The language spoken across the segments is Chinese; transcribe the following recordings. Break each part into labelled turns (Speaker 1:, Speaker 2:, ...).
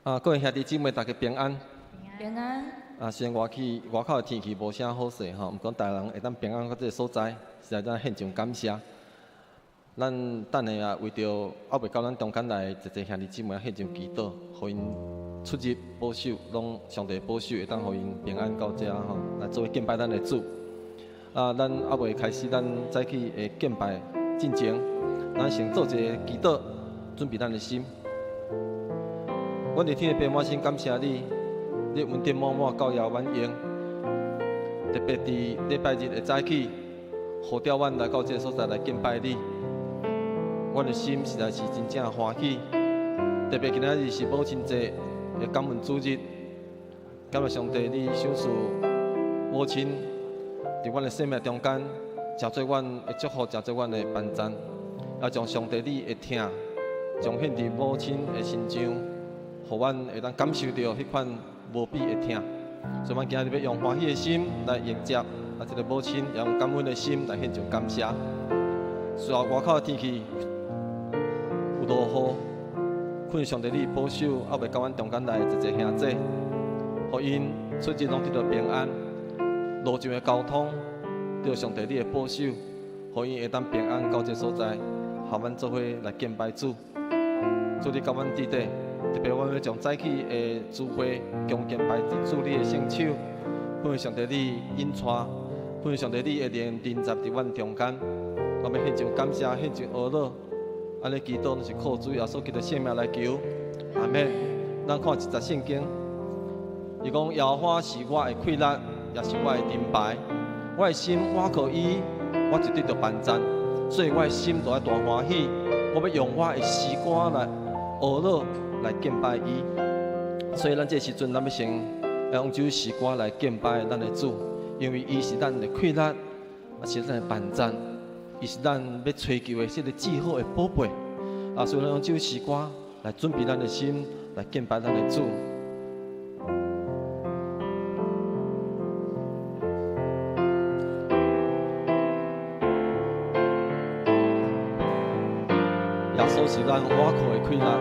Speaker 1: 各位兄弟姊妹，大家平安。
Speaker 2: 平安。
Speaker 1: 虽然外口的天气无啥好势吼，毋过大家人会当平安到这个所在，实在咱献上感谢。咱等下啊，为着还未到咱中间来一个兄弟姊妹献上祈祷，互因出入保守，拢上帝保守，会当互因平安到这吼，来作为敬拜咱的主。咱还未开始，咱早起的敬拜进前，咱先做一个祈祷，准备咱的心。阮伫天的父，满心感谢你，你恩典满满，教业满盈。特别伫礼拜日的早起，呼召阮来到这个所在来敬拜你。阮的心实在是真正欢喜。特别今仔日是母亲节的感恩主日，感谢上帝，你赏赐母亲伫阮的生命中间，诚做阮的祝福，诚做阮的帮赞，也将上帝你的疼彰显伫母亲的身上。互阮会当感受到迄款无比的疼，所以，阮今日要用欢喜的心来迎接这个母亲，也用感恩的心来献上感谢。虽然外口的天气有落雨，恳上帝你保守，还未到阮中间来一个兄弟，互因出入拢得到平安，路上的交通得到上帝你的保守，互因会当平安到这所在，和阮做伙来敬拜主，主你甲阮伫底。特别，我要将早起的聚会恭敬拜主你的圣手，恳上帝你引带，恳上帝你的灵临在伫阮中间。我要献上感谢，献上阿乐，安尼祈祷都是靠主耶稣基督圣名来求。阿门。咱看一节圣经，伊讲耶和华是我的快乐，也是我的盾牌。我的心倚靠伊，我就得到帮助，所以我的心就爱大欢喜。我要用我的诗歌来阿乐。来敬拜伊，所以咱这时阵，咱要先用这首诗歌来敬拜咱的主，因为伊是咱的快乐，也是咱的帮助，伊是咱要追求的这个至好的宝贝。所以咱用这首诗歌来准备咱的心，来敬拜咱的主。耶稣是咱倚靠的快乐。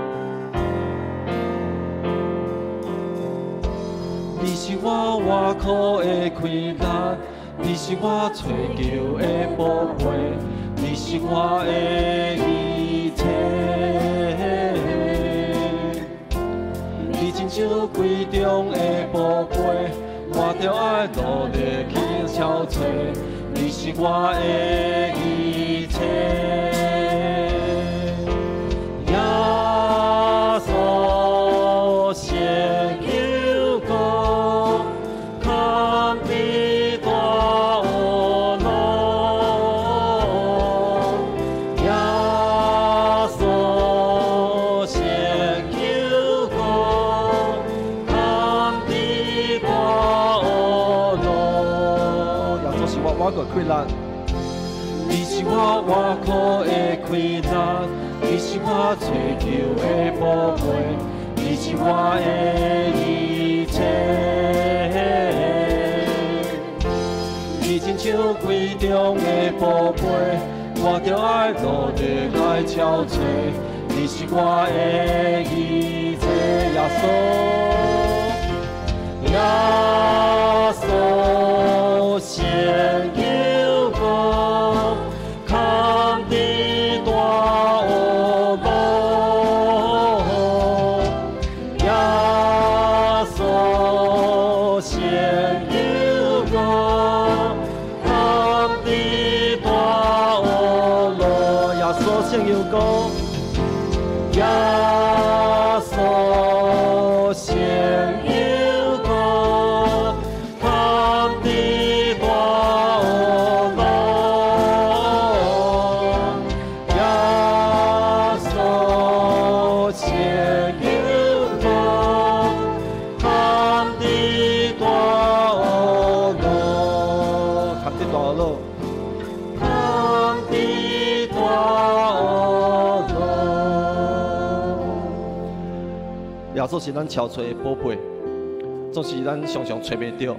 Speaker 1: 你是我倚靠的快乐，你是我追求的宝贝，你是我的一切。你亲像贵重的宝贝，我着爱努力去找找。你是我的一切，耶稣先。快乐，你是我倚靠的快乐，你是我追求的宝贝，你是我的一切。你亲像贵重的宝贝，我着爱努力来找找。你是我的一切，耶稣先。耶稣是咱超找的宝贝，总是咱常常找袂到，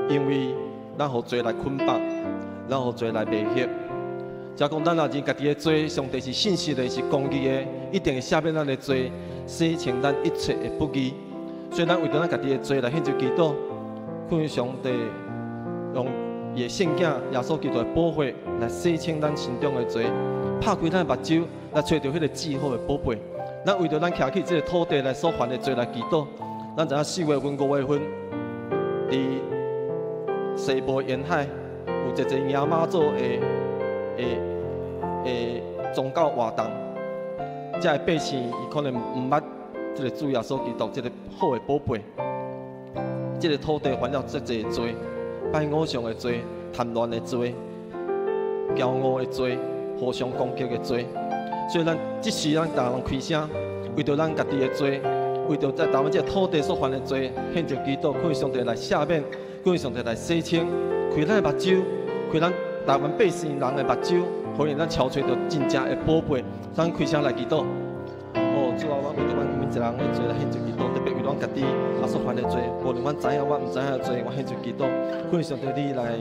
Speaker 1: 因为咱互罪来捆绑，咱互罪来迷惑。假讲咱若人家己的罪，上帝是信实的，是公义的，一定会赦免咱的罪，洗清咱一切的不义。所以咱为着咱家己的罪来献上祈祷，恳上帝用伊的圣囝耶稣基督的宝血来洗清咱心中的罪，拍开咱的目睭，来找到迄个至好的宝贝。咱为着咱徛起这个土地来所犯的罪来祈祷。咱知影4月份、5月份，伫西部沿海有一个亚妈祖的宗教活动，遮的百姓伊可能毋捌这个主耶稣基督这个好的宝贝。这个土地犯了遮济罪，拜偶像的罪、贪婪的罪、骄傲的罪、互相攻击的罪。所以咱即时咱大人开声，为着咱家己的罪，为着在台湾这个土地所犯的罪，献上祈祷，恳上帝来赦免，恳上帝来洗清，开咱的目睭，开咱台湾百姓人的目睭，互因咱超找到真正的宝贝。咱开声来祈祷。主啊，我为着阮每一人的罪来献上祈祷，特别为阮家己所犯的罪，无论阮知影我毋知影的罪，我献上祈祷。恳上帝你来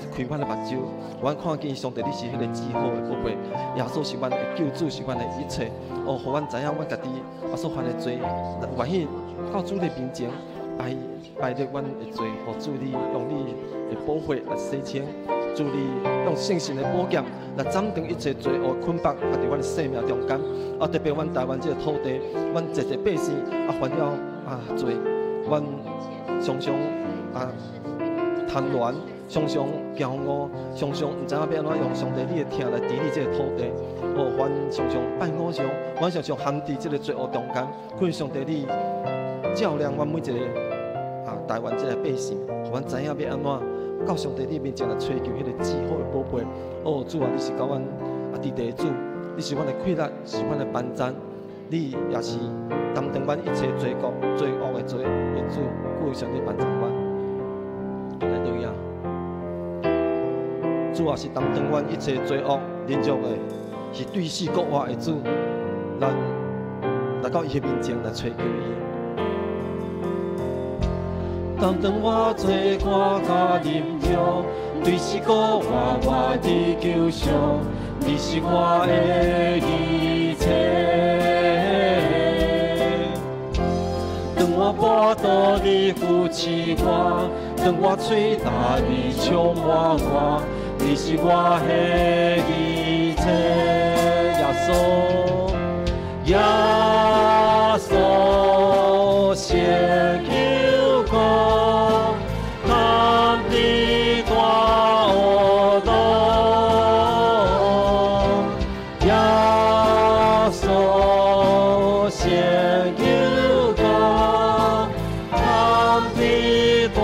Speaker 1: 开阮的目睭，阮看见上帝你是迄个至好的宝贝，耶稣是阮的救主，是阮的一切。互阮知影阮家己所犯的罪，愿意到主的面前摆入阮的罪，互主你用你的宝血来洗清。主你用圣神的宝剑来斩断一切罪恶捆绑，伫阮的生命中间。特别阮台湾这个土地，阮一个百姓犯了罪，阮常常贪婪，常常骄傲，常常毋知影要安怎用上帝你的听来治理这个土地。阮常常拜偶像，阮常常陷伫这个罪恶中间。恳上帝你照亮阮每一个台湾这个百姓，互阮知影要安怎。到上帝你面前来追求迄个至好的宝贝。主啊，你是甲阮伫地主，你是阮的快乐，是阮的帮赞，你也是担当阮一切罪恶的罪的主，故上帝帮助阮。来对呀，主也是担当阮一切罪恶连续的，是对死国活的主。咱来到伊的面前来追求伊。担当我罪过甲忍辱，对死国我的救赎，你是我的一切。当我跋倒你扶持我，当我嘴大你充满我，你是我的一切。耶稣，先求我，他的大恶道。耶稣，先求我，他的大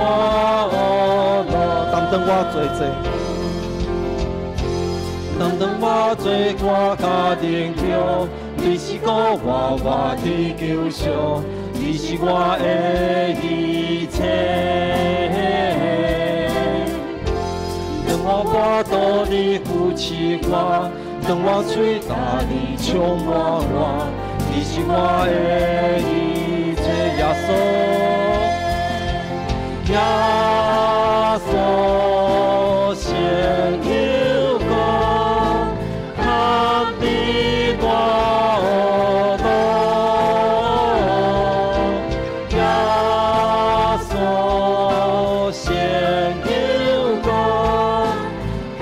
Speaker 1: 恶道。担当我罪责。担当我罪过甲忍辱，你是我的救赎，你是我的一切。当我跋倒你扶持我，当我嘴大你充满我，你是我的一切。耶稣，先求我，他的大恶道。耶稣，先求我，他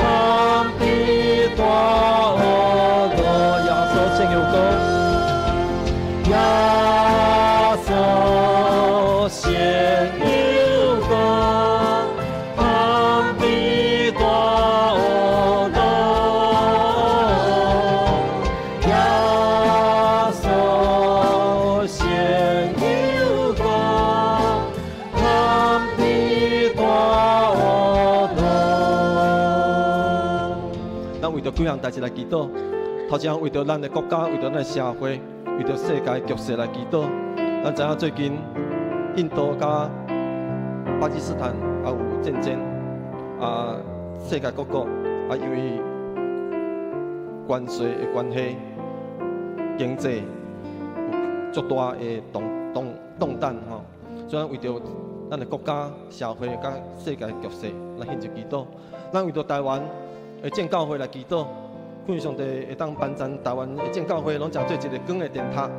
Speaker 1: 的大恶道。耶稣，先求我。耶稣，先求我，他的大恶道。耶稣，先求我，他的大恶道。咱为着几项代志来祈祷，头先为着咱的国家，为着咱的社会，为着世界局势来祈祷。咱知影最近印度甲巴基斯坦也有战争，世界各国因为关税的关系，经济有足大的动荡吼。所以咱为着咱的国家、社会甲世界局势来献上祈祷。咱为着台湾的正教会来祈祷，恳上帝会当帮助台湾的正教会，拢真做一个光的电塔。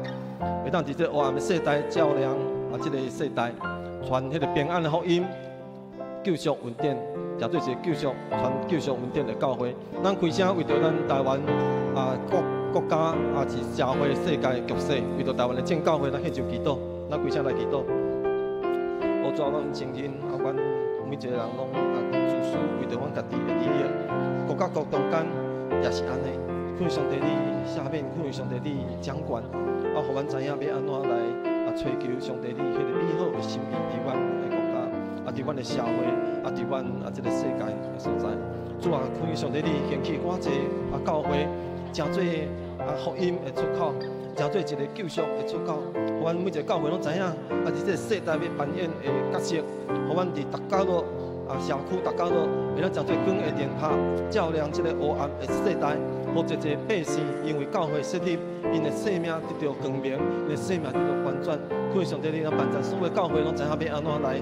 Speaker 1: 会当伫这黑暗的世代照亮这个世代，传迄个平安的福音，救赎恩典，也做一个救赎传救赎恩典的教会。咱开声为着咱台湾国家是社会世界的局势，为着台湾的正教会，咱献上祈祷，咱开声来祈祷。我主，阮承认阮每一个人拢自私，为着阮家己的利益，国甲国中间也是安尼。恳上帝你赦免，恳上帝你掌管，互阮知影要安怎来追求上帝你迄个美好的心意，伫阮的国家，伫阮的社会，伫阮这个世界的所在。主啊，恳上帝你兴起偌济教会，诚做福音的出口，诚做一个救赎的出口。互阮每一个教会拢知影，伫这个世代要扮演的角色，互阮伫逐角落社区逐角落，会当诚做光的灯塔，照亮这个黑暗的世代。互一个百姓因为教会设立，因的生命得到光明，因的生命得到翻转。恳上帝你让万在所有教会拢知影要安怎来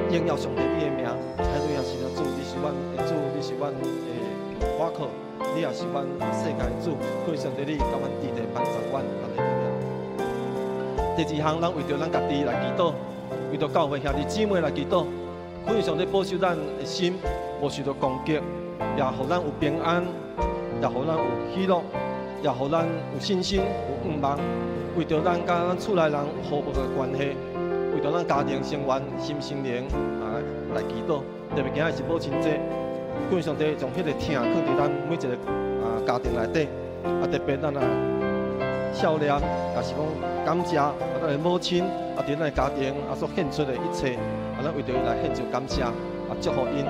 Speaker 1: 荣耀上帝你的名。哈利路亚！是的主，你是阮的主，你是阮的倚靠，你也是阮世界的主。恳上帝你甲阮伫地帮助阮。哈利路亚！第二项，咱为着咱家己来祈祷，为着教会兄弟姊妹来祈祷。恳上帝保守咱的心，无受到攻击，也互咱有平安。也互咱有喜乐，也互咱有信心、有盼望。为着咱甲咱厝内人有和睦的关系，为着咱家庭成员心心灵来祈祷。特别今日是母亲节，恳上帝将迄个疼放伫咱每一个家庭内底。特别咱少年，也是讲感谢咱的母亲伫咱的家庭所献出的一切，咱为着伊来献上感谢，祝福因。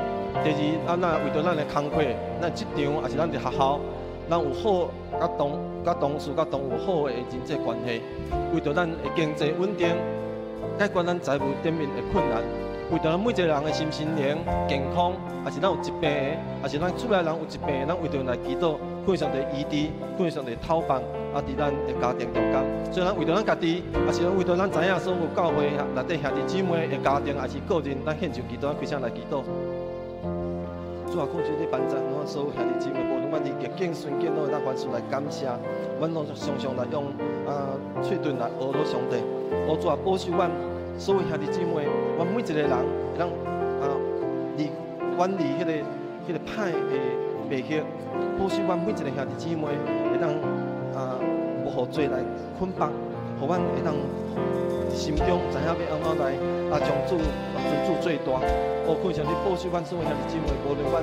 Speaker 1: 第二，咱为着咱的工课，咱职场也是咱的学校，咱有好甲同事甲同有好的人际关系，为着咱的经济稳定，解决咱财务顶面的困难，为着咱每一个人的心灵健康，也是咱有疾病的，也是咱厝内人有疾病的，咱为着来祈祷，恳上帝医治，恳上帝透放，伫咱的家庭中间。所以咱为着咱家己，也是为着咱知影所有教会内底兄弟姊妹的家庭，也是个人，咱献上祈祷，咱开声来祈祷。主啊，恳求你帮助阮所有兄弟姊妹，无论阮伫逆境顺境，拢会当凡事来感谢，阮拢常常来用嘴唇来阿罗上帝。主啊，保守阮所有兄弟姊妹，阮每一个人会当远离迄个歹的迷惑，保守阮每一个兄弟姊妹会当无互罪来捆绑，互阮会当心中知影要安怎来将尊主最大。恳上帝保守阮所有兄弟姊妹，无论阮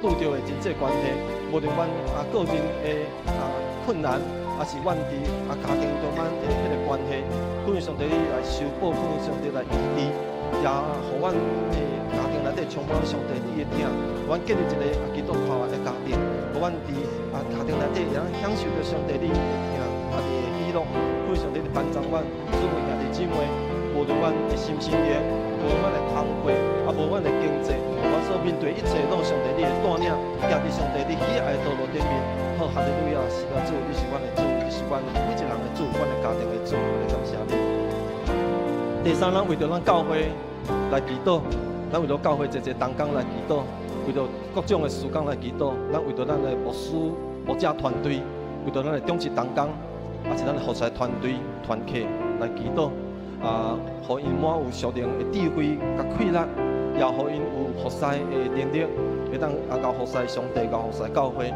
Speaker 1: 拄着的人际关系，无论阮个人的困难，还是阮伫家庭中间的迄个关系，恳上帝来修补，恳上帝来医治，也互阮的家庭内底充满上帝你的疼。阮建立一个基督化的家庭，互阮伫家庭内底也能享受到上帝你的疼，你的喜乐。恳上帝来帮助阮所有兄弟姊妹，无论阮的心灵。无论阮的工课，无论阮的经济，阮所面对一切，拢上帝你的带领，行伫上帝你喜爱的道路顶面。好，哈利路亚！是的主，你是阮的主，你是阮每一人的主，阮的家庭的主，我哋感谢你。第三，咱为着咱教会来祈祷，咱为着教会一同工来祈祷，为着各种的事工来祈祷，咱为着咱的牧师、牧者团队，为着咱的长职同工，也是咱的服侍团队、团契来祈祷。互因满有属灵的智慧、甲气力，也互因有服侍的能力，会当交服侍上帝、交服侍教会。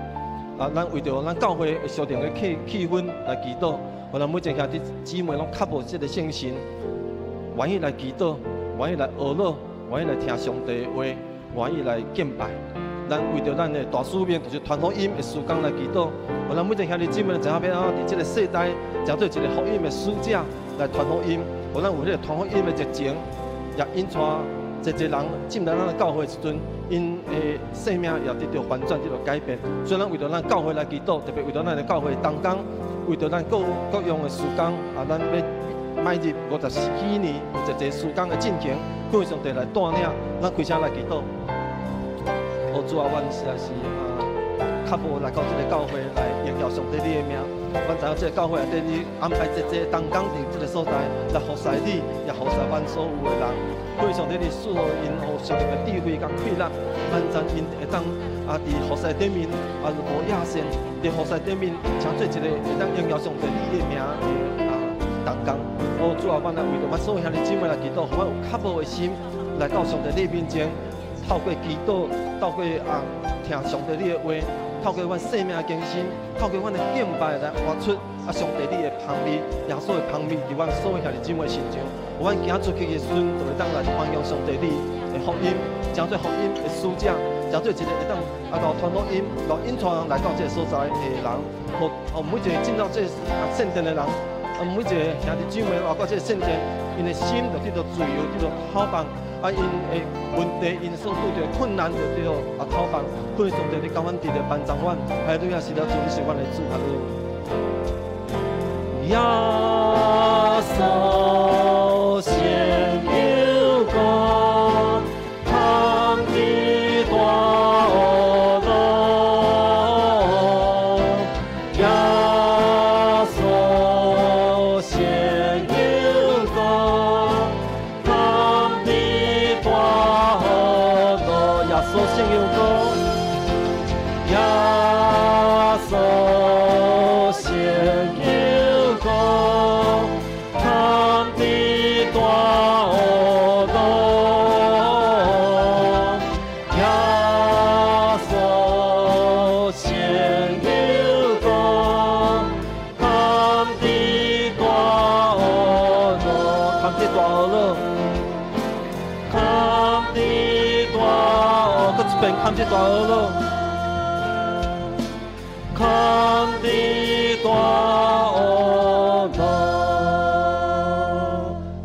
Speaker 1: 咱为着咱教会属灵的气氛来祈祷，互咱每一个兄弟姊妹拢较无这个信心，愿意来祈祷，愿意来学乐，愿意来听上帝的话，愿意来敬拜。咱为着咱的大使命，就是传福音的事工来祈祷。互咱每一个兄弟姊妹知影要安怎伫这个世代，成做一个福音的使者来传福音。互咱有迄个传福音的热情，也引带一人进来咱的教会的时阵，因的生命也得到翻转，得到改变。所以咱为着咱教会来祈祷，特别为着咱的教会同工，为着咱各样的事工，咱要迈入54年有一个事工的进程，恳上帝来带领，咱开声来祈祷。主啊，阮实在是较无来到这个教会来荣耀上帝你的名。阮知影这个教会内底你安排一同工伫这个所在来服侍你，也服侍阮所有的人。恳上帝你赐予因有属灵的智慧甲气力，咱因会当伫服侍顶面无野心，伫服侍顶面常做一个会当荣耀上帝你的名的同工。主啊，阮来为着阮所有兄弟姊妹来祈祷，互阮有较无的心来到上帝你面前，透过祈祷，透过听上帝你的话，透过阮生命的更新，透过阮的敬拜来活出上帝你的香味，耶稣的香味伫阮所有兄弟姊妹身上。有阮行出去的时阵，就会当来传扬上帝你的福音，诚做福音的使者，诚做一个会当传录音传来到这个所在的人，每一个进到这圣殿的人。每一个兄弟姊妹包括这个圣殿，因的心就得到自由，得到讨放。因的问题，因所拄着困难，就得到讨放。感谢上帝，你教阮伫着帮助阮，哈利路亚！是了，主你是阮的主，哈利路亚！耶稣先有光，他的大恶龙，耶稣先有光，他的大恶龙，耶稣先有光，耶稣先有光，他的大恶龙，耶稣先有光，他的大恶龙，他的大恶龙，他的大恶，搁一遍，他的大恶龙。看的大恶龙，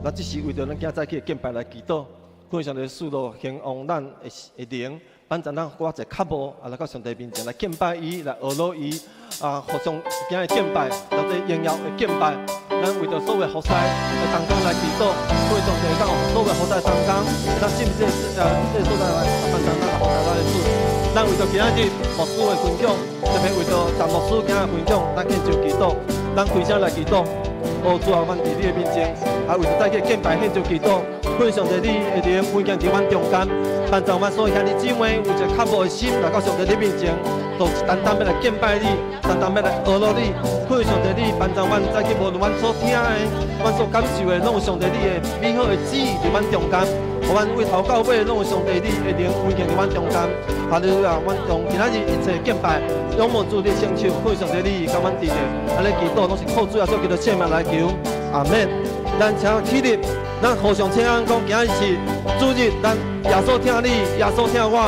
Speaker 1: 咱只是为着咱今早起的敬拜来祈祷，看上帝赐落兴旺咱的灵，帮助咱我者较无来到上帝面前来敬拜伊，来学罗伊互相今日敬拜，或者荣耀的敬拜。咱为着所有服侍的同工来祈祷，看上帝讲所有服侍同工，咱信这所在来帮助咱服侍咱的主。咱为着今日牧师的分享，特别为着陈牧师今日分享，咱献上祈祷，咱开声来祈祷。主啊，阮伫你的面前，为着再去敬拜献上祈祷，看上帝你的灵运行伫阮中间，帮助阮所有兄弟姊妹有一个较无的心来到上帝你面前，就是单单要来敬拜你，单单要来学罗你，看上帝你帮助阮再去无论阮所听的，阮所感受的，拢有上帝你的美好的旨意伫阮中间。互阮为头到尾，拢有上帝你的灵运行伫阮中间。哈利路亚！阮用今仔日一切敬拜，仰望主你双手，看上帝你甲阮伫咧，安尼祈祷拢是靠主耶稣基督圣名来求，阿免。咱请起立，咱互相请安讲，今日是主日，咱耶稣听你，耶稣听我。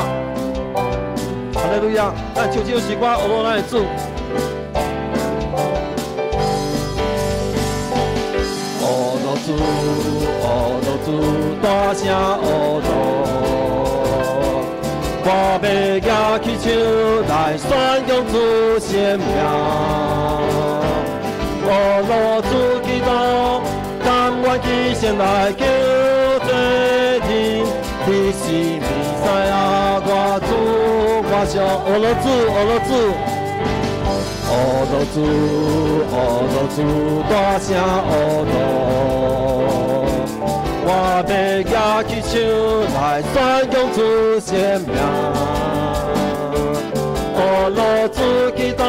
Speaker 1: 哈利路亚！咱唱这首诗歌，学罗咱的主。学罗主，学罗主，大声学罗。我要举起手来宣扬主圣名，我落主基督，甘愿牺牲来救罪人。你是弥赛亚，我主，我上我落主，我落主，我落主，我落主，大声我落。我要举起手来宣扬主圣名，我落主基督，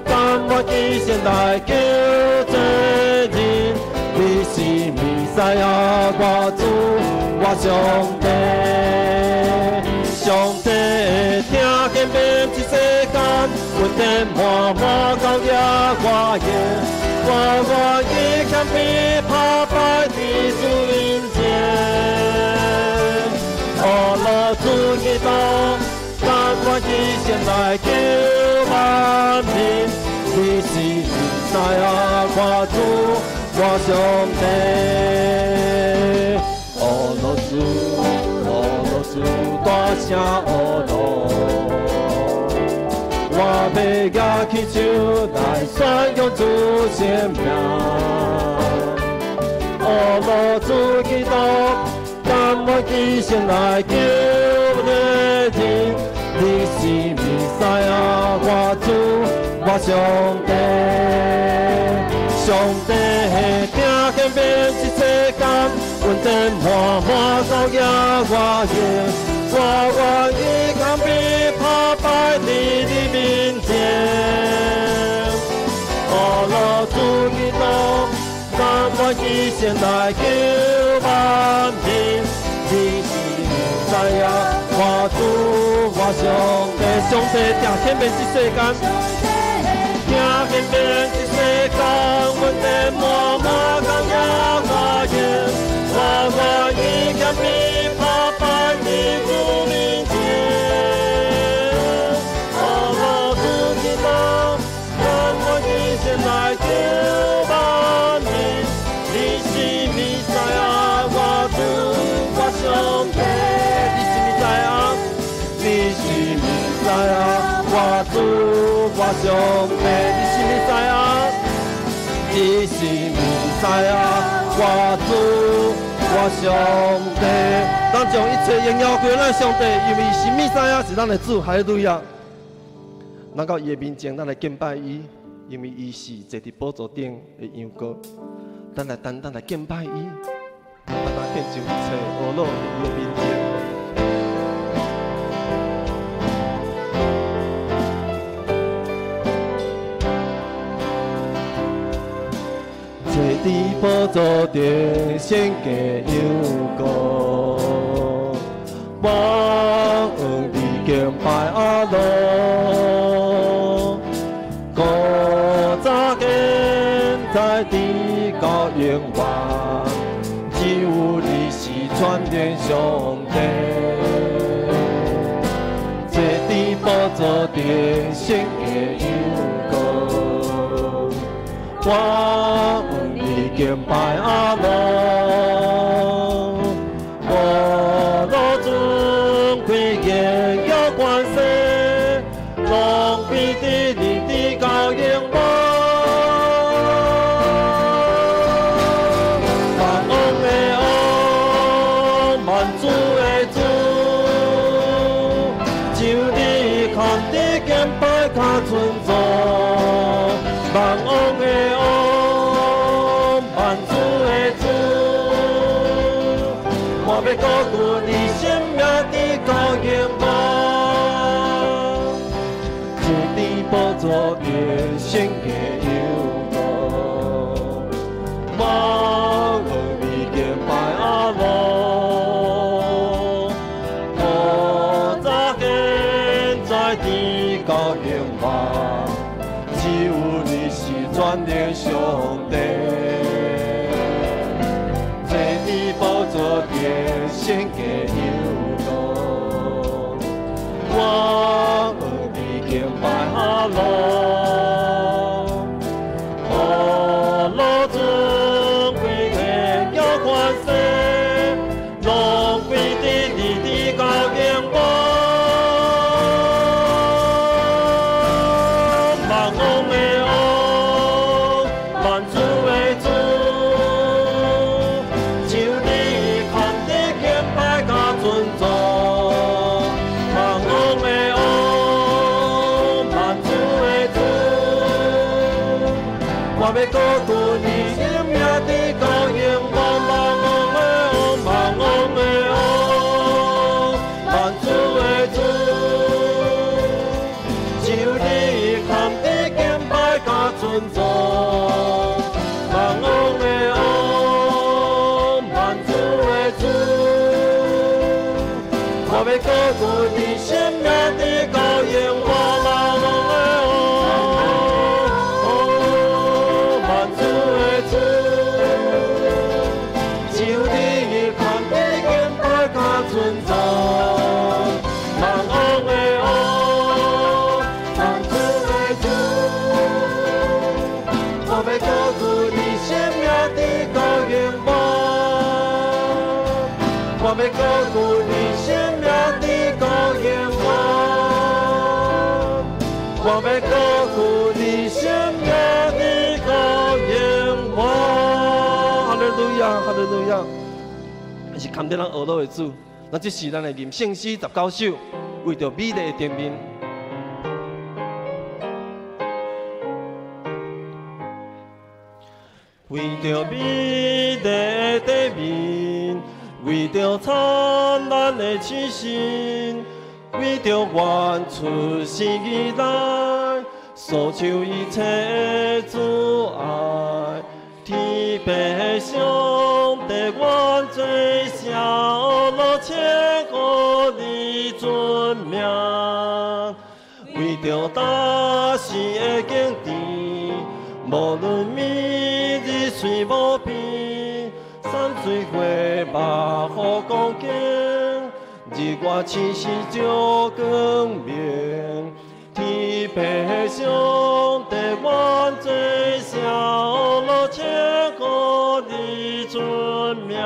Speaker 1: 甘愿牺牲来救罪人。你是弥赛亚，我主，我上帝，上帝听见遍这世间，阮天满满高举我愿。我愿意谦卑趴拜在主面前，我落主基督，甘愿牺牲来救万民。你是弥赛亚，我主，我上帝。我落主，我落主，大声我落。我要举起手来宣扬主圣名，我落主基督，甘愿牺牲来救罪人。你是弥赛亚，我主，我上帝，上帝听见遍这世间，阮天满满高举我愿。我愿意谦卑趴拜在你面前，我落主基督，甘
Speaker 2: 先来救万民，你是弥赛亚，我主我上帝，上帝定显明这世间，定显明这世间，阮的满满感谢我愿，我愿意欠你拍板你主面前，我主基督，让我一先来救万民，你是弥赛亚，我主我上帝，你是弥赛亚，你是弥赛亚，我主我上帝，你是弥赛亚，你是弥赛亚，我主我上帝。咱将一切荣耀归咱上帝，因为是弥赛亚是咱的主，哈利路亚。咱到伊的面前，咱来敬拜伊，因为伊是坐伫宝座顶的羊羔。咱来单单来敬拜伊，咱来献上一切恶乐伊的面前。坐伫宝座顶，献给羊羔，忘恩地敬拜阿罗，古早现在地到永远，只有你是全能上帝。坐伫宝座顶，献给羊羔，忘恩地敬拜阿罗，阿罗尊贵荣耀关系，拢归伫你的高永望。万王的王，万主的主，就你看的敬拜较尊重。万王的王，万主的主，我要高举你生命的高永望，坐伫宝座顶，献给羊羔，忘恩地敬拜阿罗，古早现在地高永远，只有你是全能上帝。坐伫宝座顶，献给羊羔，忘恩地敬拜阿罗，阿罗尊贵荣耀关系，拢归伫你的高永望。万王的王，万主的主，就你看的敬拜甲尊重。万王的王，万主的主，我要高举你生命的高永望。万王的王，万主的主，就你看的敬拜甲尊重。万王的王，万主的主，我要高举你生命的高永望。万主的主，就你看的敬拜甲尊重。万王的王，万主的主，我要高举你生命的高永望，我要高举你生命的高永望，我要高举你生命的高永望。哈利路亚，哈利路亚！是感谢咱俄罗的主，那这是咱的吟圣诗19首，为着美丽的店面。为着美丽的地面，为着灿烂的星星，为着愿出生以来，所求一切的阻碍，天白相。路请互你尊名，为着大事的敬甜，无论明日水无边，山水花木好光景，日月星时照光明。天平上帝愿做小路请互你尊名，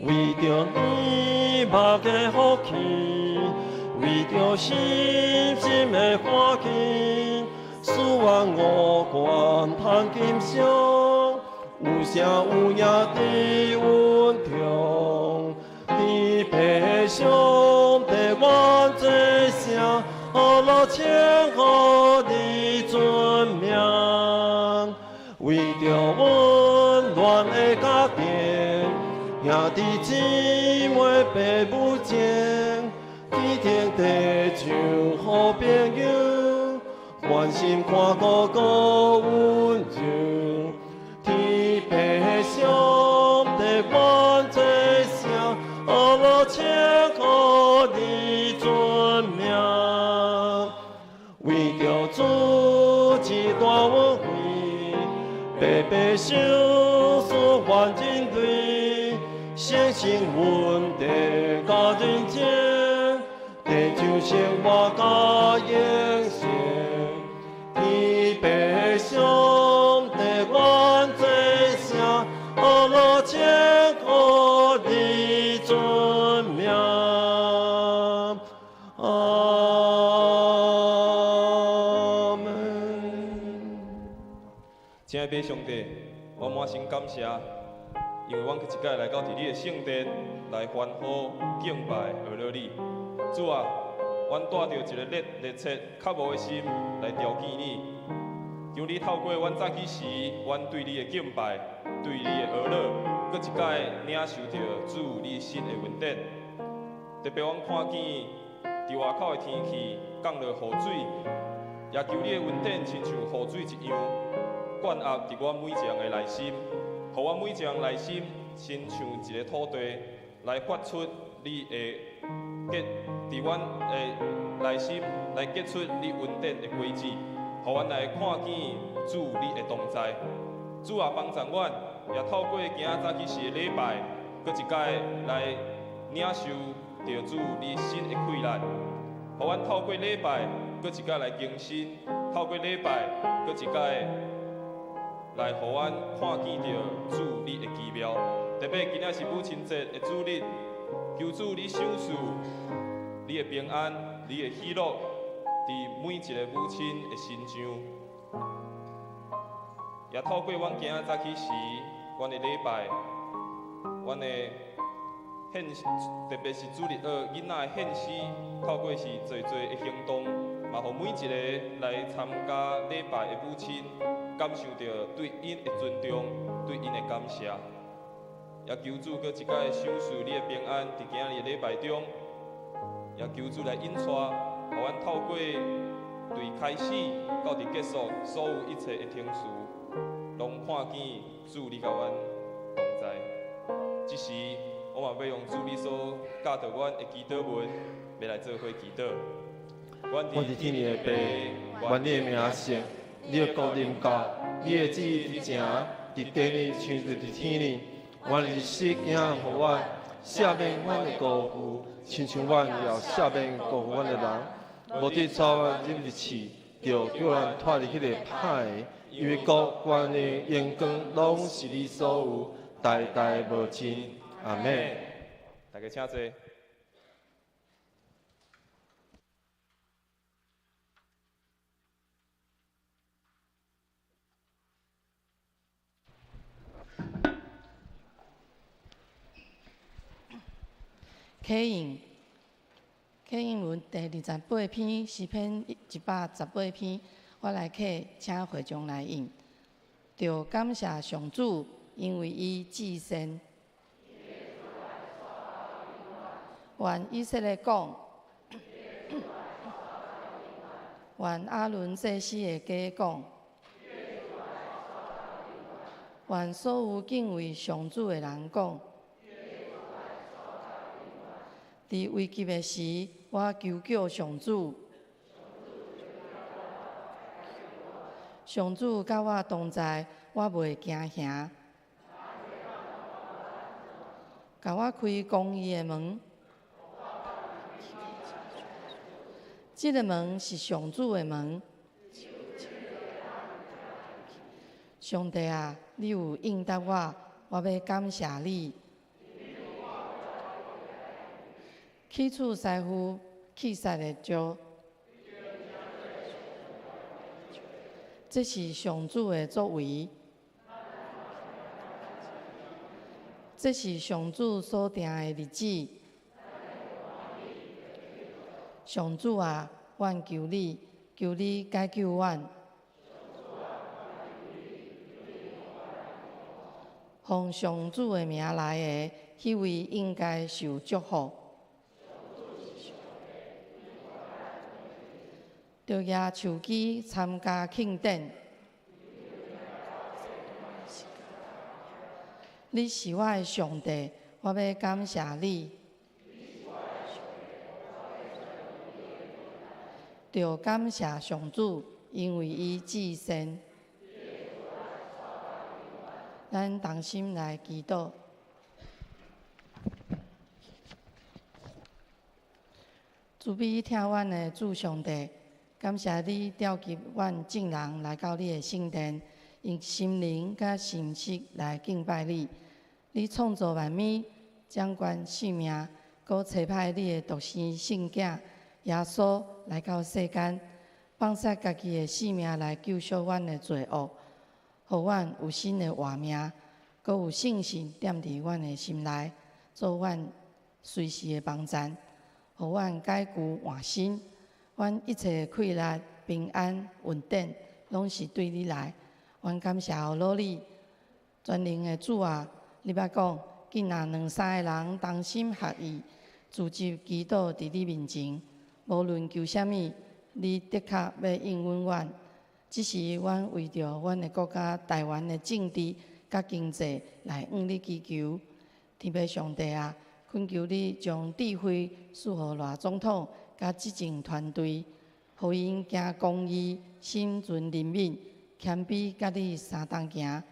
Speaker 2: 为着你目的福气，为着深深的欢喜，使阮五官谈金香，有声有影地温中，天平上帝愿做声。路请互你尊名，为着温暖的家庭，兄弟姊妹爸母情，天天地像好朋友，关心看顾顾温柔，天平上帝愿做声，路请互你尊名。为着主一大恩惠，白白受所愿人对，诚心稳定甲认真，地上生活甲永生，天白上帝愿做声，路请互你尊名。
Speaker 3: 亲爱的上帝，我满心感谢，因为阮一届来到伫你的圣殿来欢呼敬拜学了你。主啊，阮带着一个热切渴慕的心来朝见你，求你透过阮早起时，阮对你的敬拜，对你的学了，搁一届领受着主你新的恩典。特别阮看见伫外口的天气降落雨水，也求你的恩典亲像雨水一样。灌压伫阮每一个人的内心，互阮每一个人内心亲像一个土地，来发出你的结，伫阮的内心来结出你恩典的果子，互阮来看见主你的同在。主啊，帮助阮，也透过今仔早起时的礼拜，搁一届来领受着主你新的开力，互阮透过礼拜，搁一届来更新，透过礼拜，搁一届。来，互阮看见着主你的奇妙。特别今仔是母亲节的主日，求主你赏赐你的平安、你的喜乐，伫每一个母亲的身上。也透过阮今仔早起时，阮的礼拜，阮的献，特别是主日学囡仔的献诗，透过是侪侪的行动，嘛，互每一个来参加礼拜的母亲。感受到对因的尊重，对因的感谢，也求主搁一届赏赐你的平安，伫今日的礼拜中，也求主来引带，互阮透过对开始到伫结束所有一切的天数，拢看见主你甲阮同在。即时，我嘛要用主你所教导阮的祈祷文，要来做伙祈祷。
Speaker 2: 我伫天的爸，愿你的名圣。你的国临到，你的旨意伫城，伫地里像是伫天里。愿日时惊互阮，赦免阮的过负，亲像阮也赦免过负阮的人。无伫遭阮入入去，就叫咱脱离迄个歹的，因为国、权的、荣光，拢是你所有，代代无尽。阿门。
Speaker 3: 大家请坐。
Speaker 4: 启应文第28篇诗篇118篇，我来启，请会众来应。着感谢上主，因为伊至善。愿以色列讲，愿阿伦祭司的家讲，愿所有敬畏上主的人讲。伫危急的时，我求救上主。上主甲我同在，我袂惊吓。甲我开公义的门。这个门是上主的门。上帝啊，你有应答我，我要感谢你。起厝师傅，气煞的招。这是上主的作为，这是上主所定的日子。上主啊，阮求你，求你解救阮。奉上主的名来的，迄位应该受祝福。着举手机参加庆典。你是我的上帝，我要感谢你。着感谢上主，因为伊至善。咱同心来祈祷。慈悲听阮的主上帝，感谢你召集阮众人来到你的圣殿，用心灵甲信息来敬拜你。你创造万物，掌管生命，搁差派你的独生圣子耶稣来到世间，放下家己的性命来救赎阮的罪恶。互阮有新的活命，阁有信心踮伫阮的心内，做阮随时的帮衬，互阮解除换新。阮一切的快乐、平安、稳定，拢是对你来。阮感谢互罗你，全能的主啊！你捌讲，竟若两三个人同心合意，自集祈祷伫你面前，无论求啥物，你的确要应允阮。只是阮为着阮的国家台湾的政治甲经济来向你祈求，天父上帝啊，恳求你将智慧赐予赖总统甲执政团队，互因行公义、心存怜悯、谦卑，甲你相同行，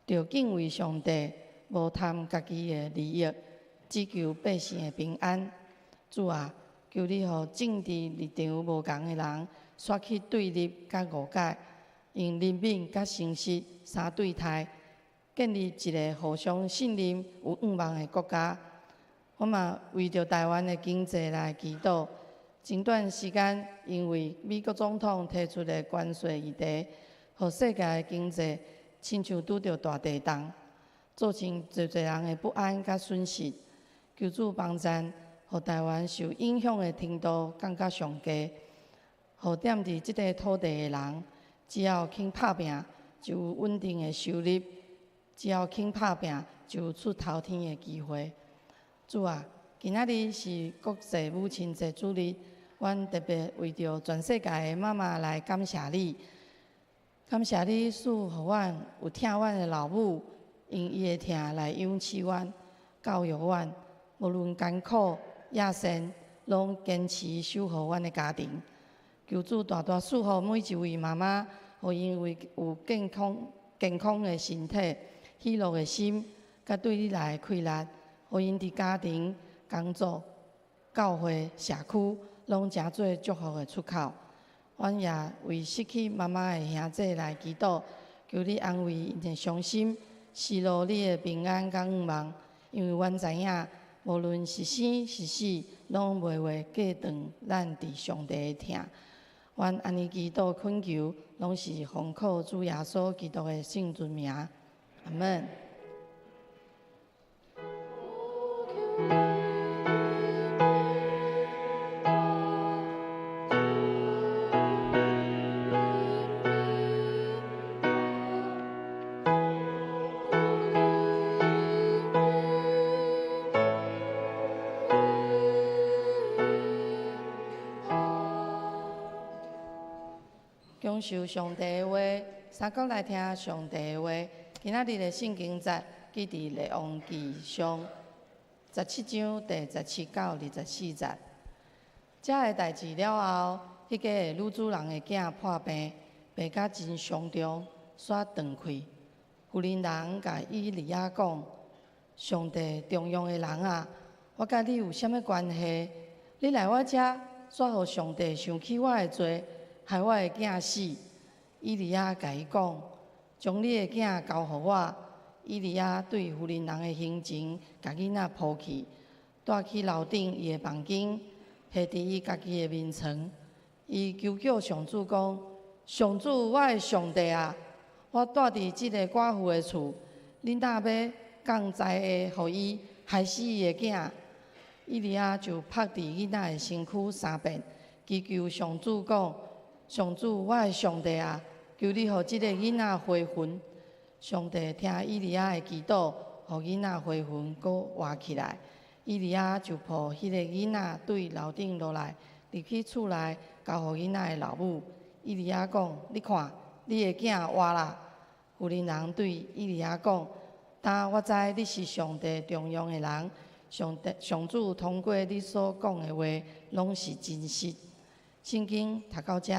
Speaker 4: 着敬畏上帝，无贪家己的利益，只求百姓的平安。主啊，求你互政治立场无共的人，刷去对立甲误解，用怜悯甲诚实三对待，建立一个互相信任、有愿望的国家。我嘛为着台湾的经济来祈祷。前段时间，因为美国总统提出的关税议题，互世界的经济亲像拄着大地震，造成侪人的不安甲损失。求主帮衬，互台湾受影响的程度降到上低。互踮伫即个土地的人，只要肯拍拼，就有稳定的收入；只要肯拍拼，就有出头天的机会。主啊，今仔日是国际母亲节主日，阮特别为着全世界的妈妈来感谢你，感谢你赐予阮有疼阮的老母，用伊的疼来养起阮、教育阮，无论艰苦野善，拢坚持守护阮的家庭。求主大大赐福每一位妈妈，互因为有健康的身体、喜乐的心，甲对你来的快乐，互因伫家庭、工作、教会、社区，拢诚做祝福的出口。阮也为失去妈妈的兄弟来祈祷，求你安慰因的伤心，赐落你的平安甲愿望。因为阮知影，无论是生是死，拢袂话过长咱伫上帝的疼。阮安尼祈祷恳求，拢是奉靠主耶稣基督的圣尊名，阿门。享受上帝的话，三国来听上帝的话。今仔日的圣经节记伫列王记上17章第17到24节。遮个代志了后，迄个女主人的囝破病，病甲真伤重，煞断气。妇人人甲以利亚讲：上帝中用的人啊，我甲你有啥物关系？你来我遮，煞互上帝想起我的罪，害我的囝死。以利亚甲伊讲：将你的囝交互我。以利亚对妇人人的行程，甲囡仔抱去，带去楼顶伊的房间，下伫伊家己的眠床。伊求救上主讲：上主，我的上帝啊！我住伫即个寡妇的厝，恁若要降灾下，互伊害死伊的囝。以利亚就拍伫囡仔的身躯3遍，祈求上主讲：上主，我的上帝啊！求你互即个囡仔恢魂。上帝听以利亚的祈祷，互囡仔恢魂，搁活起来。以利亚就抱迄个囡仔对楼顶落来，入去厝内，交互囡仔的老母。以利亚讲：你看，你的囝活啦。妇人人对以利亚讲：但我知你是上帝中用的人，上主通过你所讲的话，拢是真实。圣经读到遮，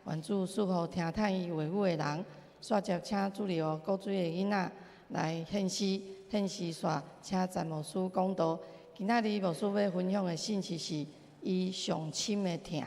Speaker 4: 愿主赐予听叹伊话语的人。煞接请主理国水的囡仔来献诗，献诗煞请詹牧师讲道。今仔日牧师要分享的信息是伊上深的疼。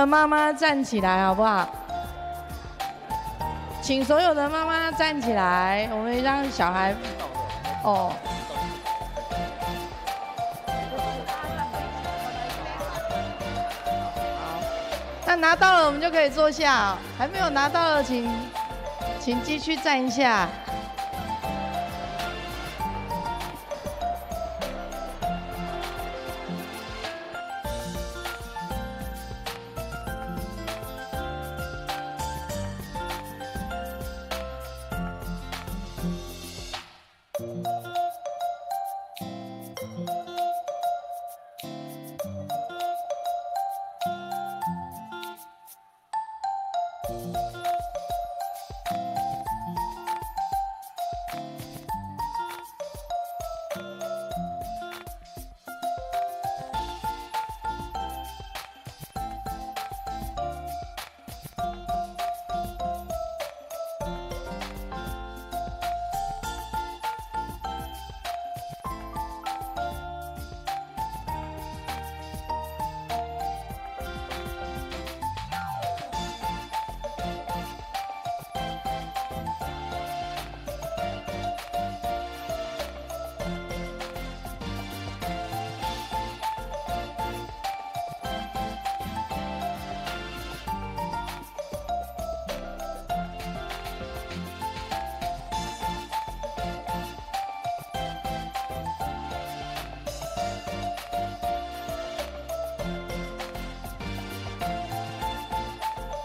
Speaker 4: 妈妈站起来好不好？请所有的妈妈站起来，我们让小孩哦。那拿到了，我们就可以坐下。还没有拿到的，请继续站一下。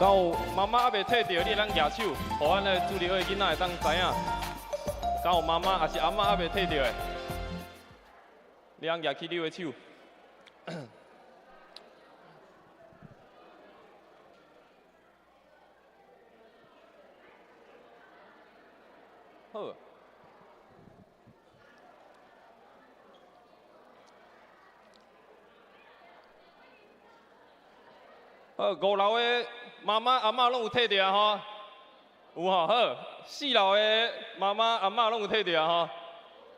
Speaker 3: 敢有妈妈还袂摕到，你咱举手，互咱的助理的囡仔会当知影。敢有妈妈还是阿嬷还袂摕到的，你通举起你的手。好。5楼的妈妈阿嬷拢有摕到吼，有吼好。4楼的妈妈阿嬷拢有摕到吼，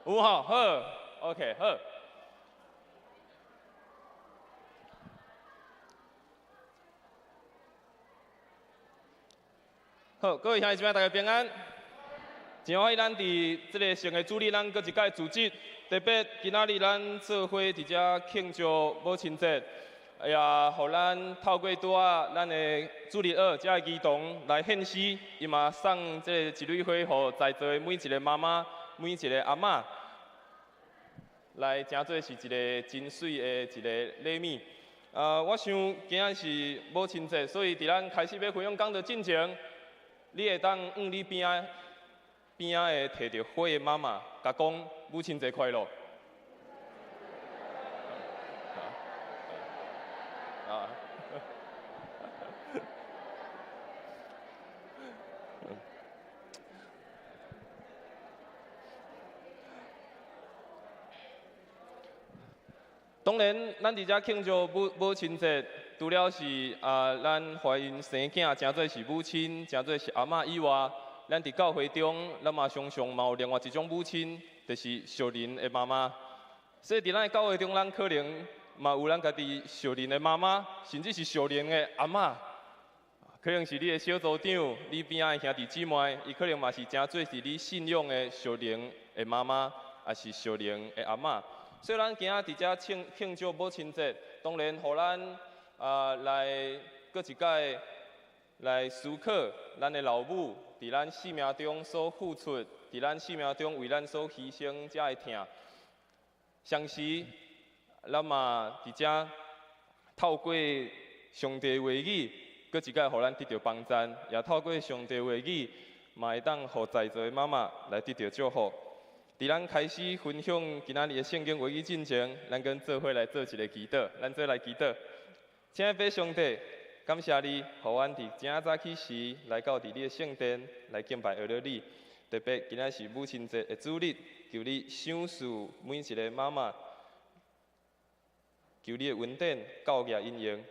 Speaker 3: 有吼好 ，OK 好。好，各位兄弟姊妹大家平安。真欢喜咱伫这个城的主日，咱搁一届组织，特别今仔日咱做伙伫遮庆祝母亲节。也互咱透过拄仔咱的主日学遮的儿童来献诗，伊嘛送这一蕊花，互在座的每一个妈妈、每一个阿嬷，来诚做是一个真水的一个礼物。我想今仔是母亲节，所以伫咱开始要分享讲到进前，你会当你边仔的摕着花的妈妈，甲讲母亲节快乐。啊，当然，咱伫遮庆祝母亲节，除了是咱怀孕生囝，诚做是母亲，诚做是阿嬷以外，咱伫教会中，咱嘛常常嘛有另外一种母亲，就是属灵的妈妈。所以伫咱的教会中，咱可能嘛有咱家己属灵的妈妈，甚至是属灵的阿嬷，可能是你的小组长，你边仔的兄弟姊妹，伊可能嘛是诚做是你信仰的属灵的妈妈，也是属灵的阿嬷。所以咱今仔伫遮庆祝母亲节，当然互咱来搁一届来思考咱的老母伫咱生命中所付出，伫咱生命中为咱所牺牲才会疼。相时，咱嘛伫遮透过上帝话语，搁一摆互咱得到帮赞，也透过上帝话语，嘛会当互在座的妈妈来得到祝福。伫咱开始分享今仔日的圣经话语进前，咱跟做伙来做一个祈祷，咱做来祈祷。亲爱的上帝，感谢你，互阮伫正早起时来到伫你的圣殿来敬拜学了你。特别今仔是母亲节的主日，求你赏赐每一个妈妈。求你的恩典教育因用，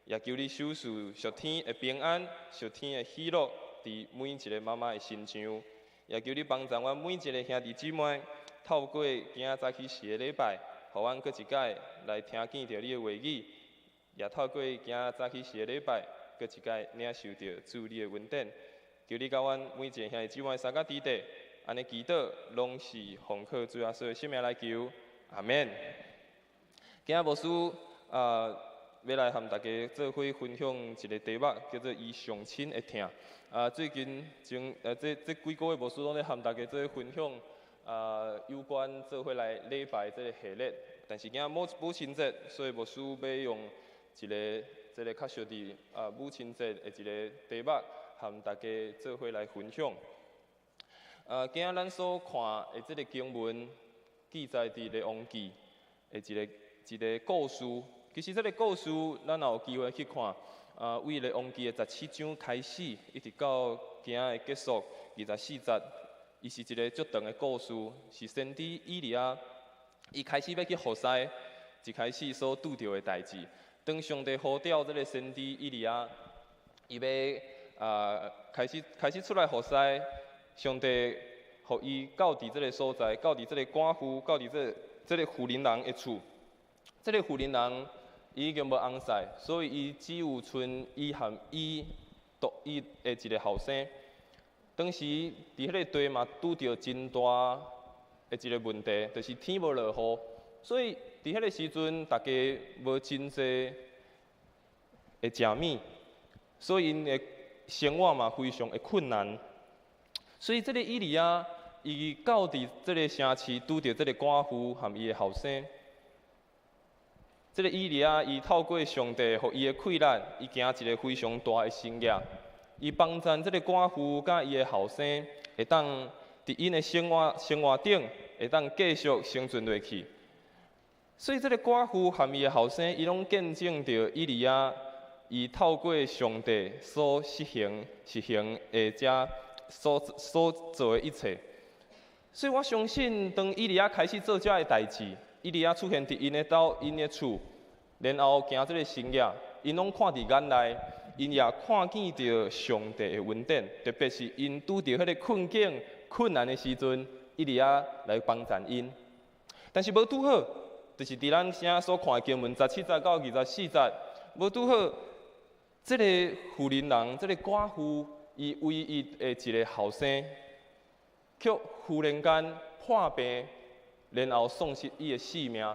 Speaker 3: 也求你赏赐属天的平安、属天的喜乐，伫每一个妈妈的身上。也求你帮助阮每一个兄弟姊妹，透过今仔早起时的礼拜，互阮搁一届来听见着你的话语，也透过今早起时的礼拜，搁一届领受到主你的恩典。求你甲阮每一个兄弟姊妹三甲弟弟，安尼祈祷，拢是奉靠主耶稣的圣名来求，阿免。今日牧师要来和大家做伙分享一个题目，叫做“伊上亲的疼”。最近这几个月牧师拢咧和大家做伙分享有关做伙来礼拜这个系列。但是今日母亲节，所以牧师要用一个较属于母亲节的一个题目，和大家做伙来分享。今日咱所看的这个经文，记载伫《列王记》的一个故事。其实这个故事，咱也有机会去看。为《列王记》的17章开始，一直到今日的结束24节，伊是一个足长的故事，是先知以利亚，伊开始要去服侍，一开始所拄到的代志。当上帝呼召这个先知以利亚，伊要开始出来服侍，上帝互伊到伫这个所在，到伫这个寡妇，到伫这个妇人的厝。这个妇人伊已经无翁婿，所以伊只有剩伊和伊的一个后生。当时伫迄个地嘛拄着真大的一个问题，就是天无落雨，所以伫迄个时阵，大家无真济会食米，所以因的生活嘛非常的困难。所以这个以利亚，伊到伫这个城市拄着这个寡妇和伊的后生。这个以利亚，伊透过上帝互伊的困难，伊行一个非常大的生业。伊帮助这个寡妇甲伊的后生，会当伫因的生活顶，会当继续生存落去。所以这个寡妇和伊的后生，伊拢见证着以利亚，伊透过上帝所实行的遮所做的一切。所以我相信，当以利亚开始做遮的代志。以利亚出现伫因的兜、因的厝，然后行这个生业，因拢看伫眼内，因也看见着上帝的恩典，特别是因拄着迄个困境、困难的时阵，以利亚来帮助因。但是无拄好，就是伫咱现在所看的经文17节到24节，无拄好，这个妇人人，这个寡妇，伊为伊的一个后生，却忽然间破病。然后丧失伊的性命，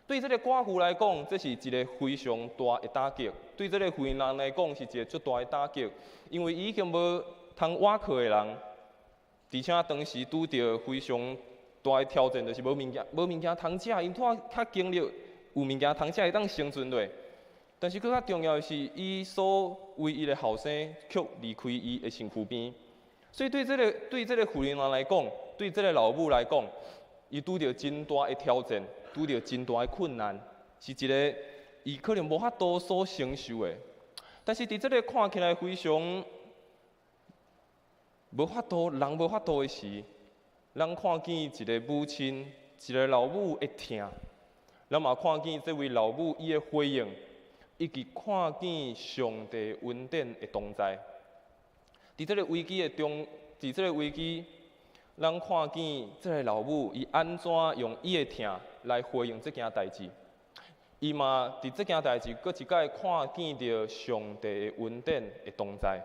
Speaker 3: 对这个寡妇来讲，这是一个非常大的打击；对这个妇人来讲，是一个足大的打击，因为伊已经无通倚靠的人，而且当时拄着非常大的挑战，就是无物件通食，因较经历有物件通食会当生存落。但是更较重要的是，伊所为伊的后生却离开伊的身躯边，所以对这个妇人来讲，对这个老母来讲。伊拄着真大的挑战，拄着真大的困难，是一个伊可能无法度所承受的。但是伫这个看起来非常无法度、人无法度的时，咱看见一个母亲、一个老母的疼，咱嘛看见这位老母伊的回应，以及看见上帝恩典的同在。伫这个危机的伫这个危机。咱看见这个老母，伊安怎用伊的疼来回应这件代志？伊嘛伫这件代志，搁一届看见着上帝的恩典的同在。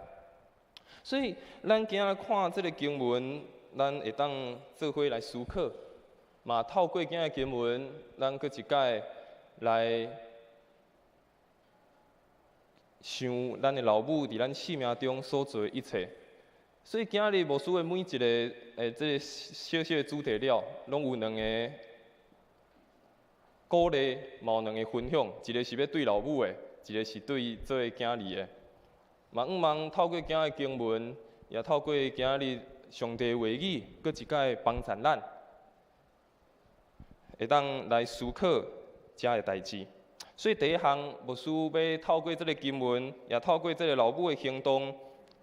Speaker 3: 所以，咱今日看这个经文，咱会当做伙来思考，嘛透过今日经文，咱搁一届来想咱的老母伫咱生命中所做的一切。所以今日牧师的每一个这个小小的主题了，拢有两个鼓励，嘛有两个分享，一个是要对老母的，一个是对做囝儿的。嘛，望透过今日经文，也透过今日上帝的话语，搁一届帮助咱，会当来思考遮个代志。所以第一项，牧师要透过这个经文，也透过这个老母的行动，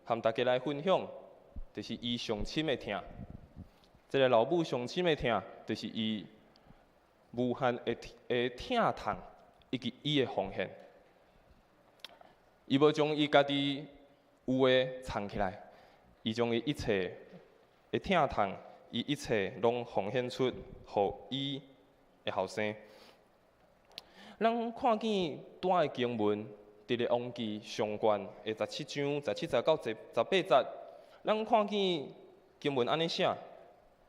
Speaker 3: 和大家来分享。就是伊上深的疼，这个老母上深的疼，就是伊无限的疼痛，以及伊的奉献。伊无将伊家己有的藏起来，伊将伊一切的疼痛，伊一切拢奉献出，互伊的后生。咱看见大的经文，伫咧王记上卷的17章17节到18节，咱看见经文安尼写，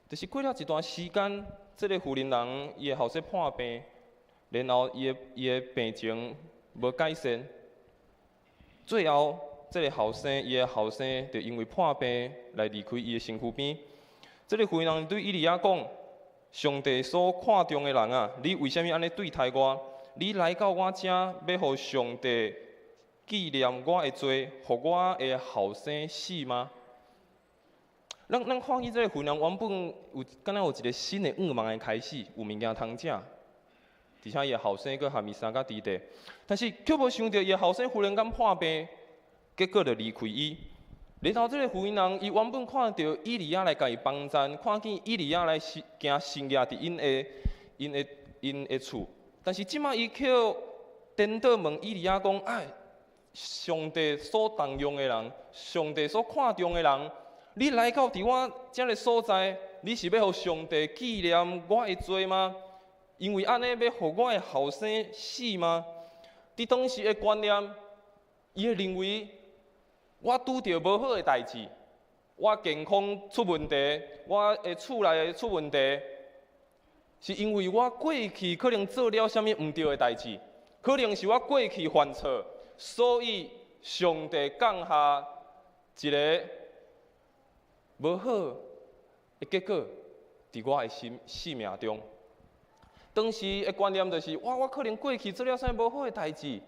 Speaker 3: 就是过了一段时间，这个妇人人伊的后生破病，然后伊的病情无改善，最后这个后生伊的后生就因为破病来离开伊的身躯边。这个妇人人对以利亚讲：上帝所看重的人啊，你为什么安尼对待我？你来到我这，要互上帝纪念我的罪，互我的后生死吗？咱看见这个妇人原本有敢若有一个新的愿望的开始，有物件通食，而且伊的后生佫含伊三甲弟弟，但是却无想到伊的后生忽然间破病，结果就离开伊。然后这个妇人人，伊原本看到以利亚来甲伊帮衬，看见以利亚来行神业伫因的厝，但是即马伊却颠倒问以利亚讲：哎，上帝所动用的人，上帝所看重的人。你来到伫我这个所在，你是要互上帝纪念我的罪吗？因为安尼要互我的后生死吗？伫当时的观念，伊会认为我拄着无好的代志，我健康出问题，我的厝内出问题，是因为我过去可能做了什么毋对的代志，可能是我过去犯错，所以上帝降下一个无好的结果，伫我的生命中。当时的观念就是，我可能过去做了啥无好的代志，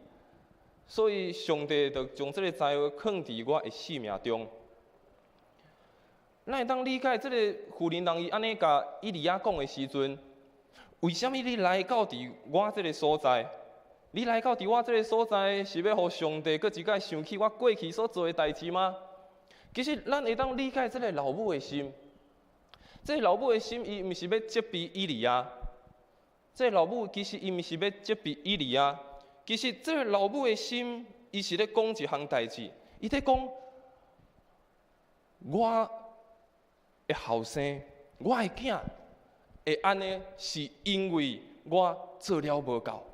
Speaker 3: 所以上帝就将这个灾祸放伫我的生命中。咱会当理解这个妇人人伊安尼甲以利亚讲的时阵，为什么你来到伫我这个所在？你来到伫我这个所在，是要互上帝搁一摆想起我过去所做的代志吗？其实，咱会当理解这个老母的心。这个老母的心，伊毋是要责备以利亚。这个老母其实伊毋是要责备以利亚。其实，这个老母的心，伊是咧讲一项代志。伊咧讲，我的后生，我的囝，会安尼，是因为我做了无够，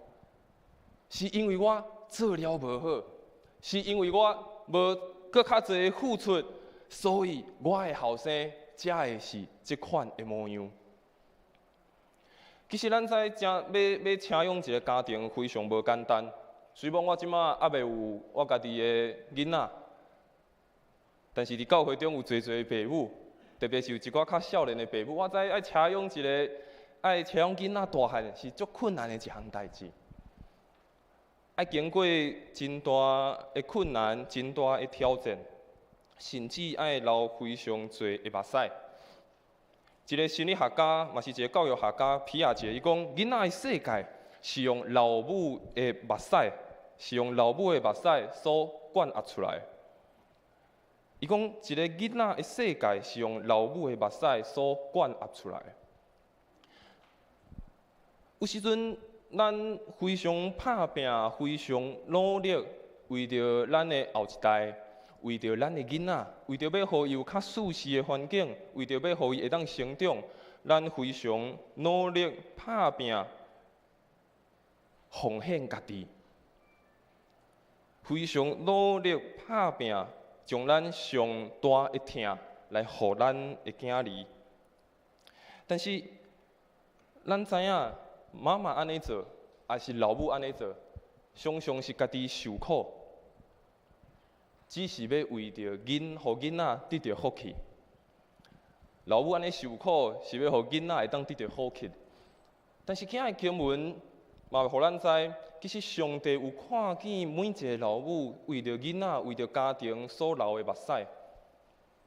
Speaker 3: 是因为我做了无好，是因为我无搁较侪付出，所以我的后生才会是这款的模样。其实咱知要请养一个家庭非常无简单。虽然我即马还袂有我家己的囡仔，但是伫教会中有侪爸母，特别是有一寡较少年的爸母，我知爱请养一个爱请养囡仔大汉是足困难的一项代志。爱经过真大的困难、真大的挑战，甚至爱流非常多的目屎。一个心理学家，嘛是一个教育学家，皮亚杰伊讲，囡仔的世界是用老母的目屎，是用老母的目屎所灌压出来。伊讲，一个囡仔的世界是用老母的目屎所灌压出来。有时阵，咱非常拍拼，非常努力，为着咱的后一代，为着咱的囡仔，为着要互伊有较舒适的环境，为着要互伊会当成长，咱非常努力拍拼，奉献家己，非常努力拍拼，将咱上大的疼来互咱的囝儿。但是，咱知影。妈妈安尼做，也是老母安尼做，常常是家己受苦，只是要为着互囡仔得到福气。老母安尼受苦，是要互囡仔会当得到福气。但是今日经文嘛，互咱知，其实上帝有看见每一个老母为着囡仔、为着家庭所流的目屎，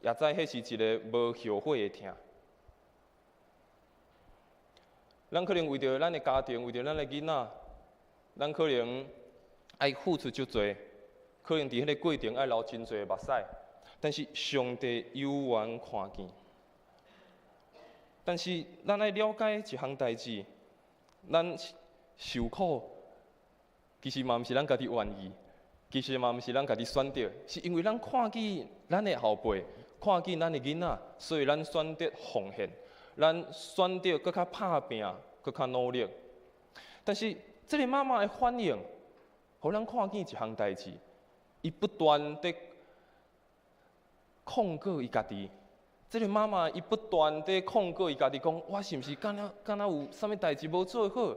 Speaker 3: 也知迄是一个无后悔的疼。咱可能为着咱的家庭，为着咱的囡仔，咱可能爱付出足多，可能伫迄个过程爱流真侪目屎，但是上帝有缘看见。但是咱爱了解一项代志，咱受苦，其实嘛毋是咱家己愿意，其实嘛毋是咱家己选择，是因为咱看见咱的后辈，看见咱的囡仔，所以咱选择奉献。咱选择搁较拍拼，搁较努力，但是这个妈妈的反应，互咱看见一项代志，伊不断地控告伊家己。这个妈妈伊不断地控告伊家己，讲我是毋是敢若有啥物代志无做好？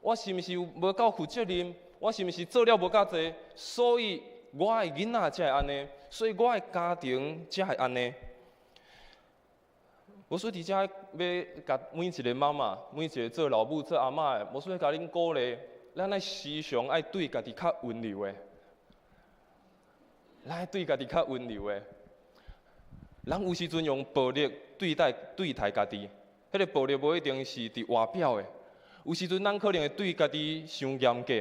Speaker 3: 我是毋是无够负责任？我是毋是做了无够济？所以我的囡仔才会安尼，所以我的家庭才会安尼。无说伫遮要甲每一个妈妈、每一个做老母、做阿嬷的，无说要甲恁鼓励，咱爱时常爱对家己较温柔的，咱爱对家己较温柔的。人有时阵用暴力对待家己，迄个暴力无一定是伫外表的，有时阵咱可能会对家己伤严格，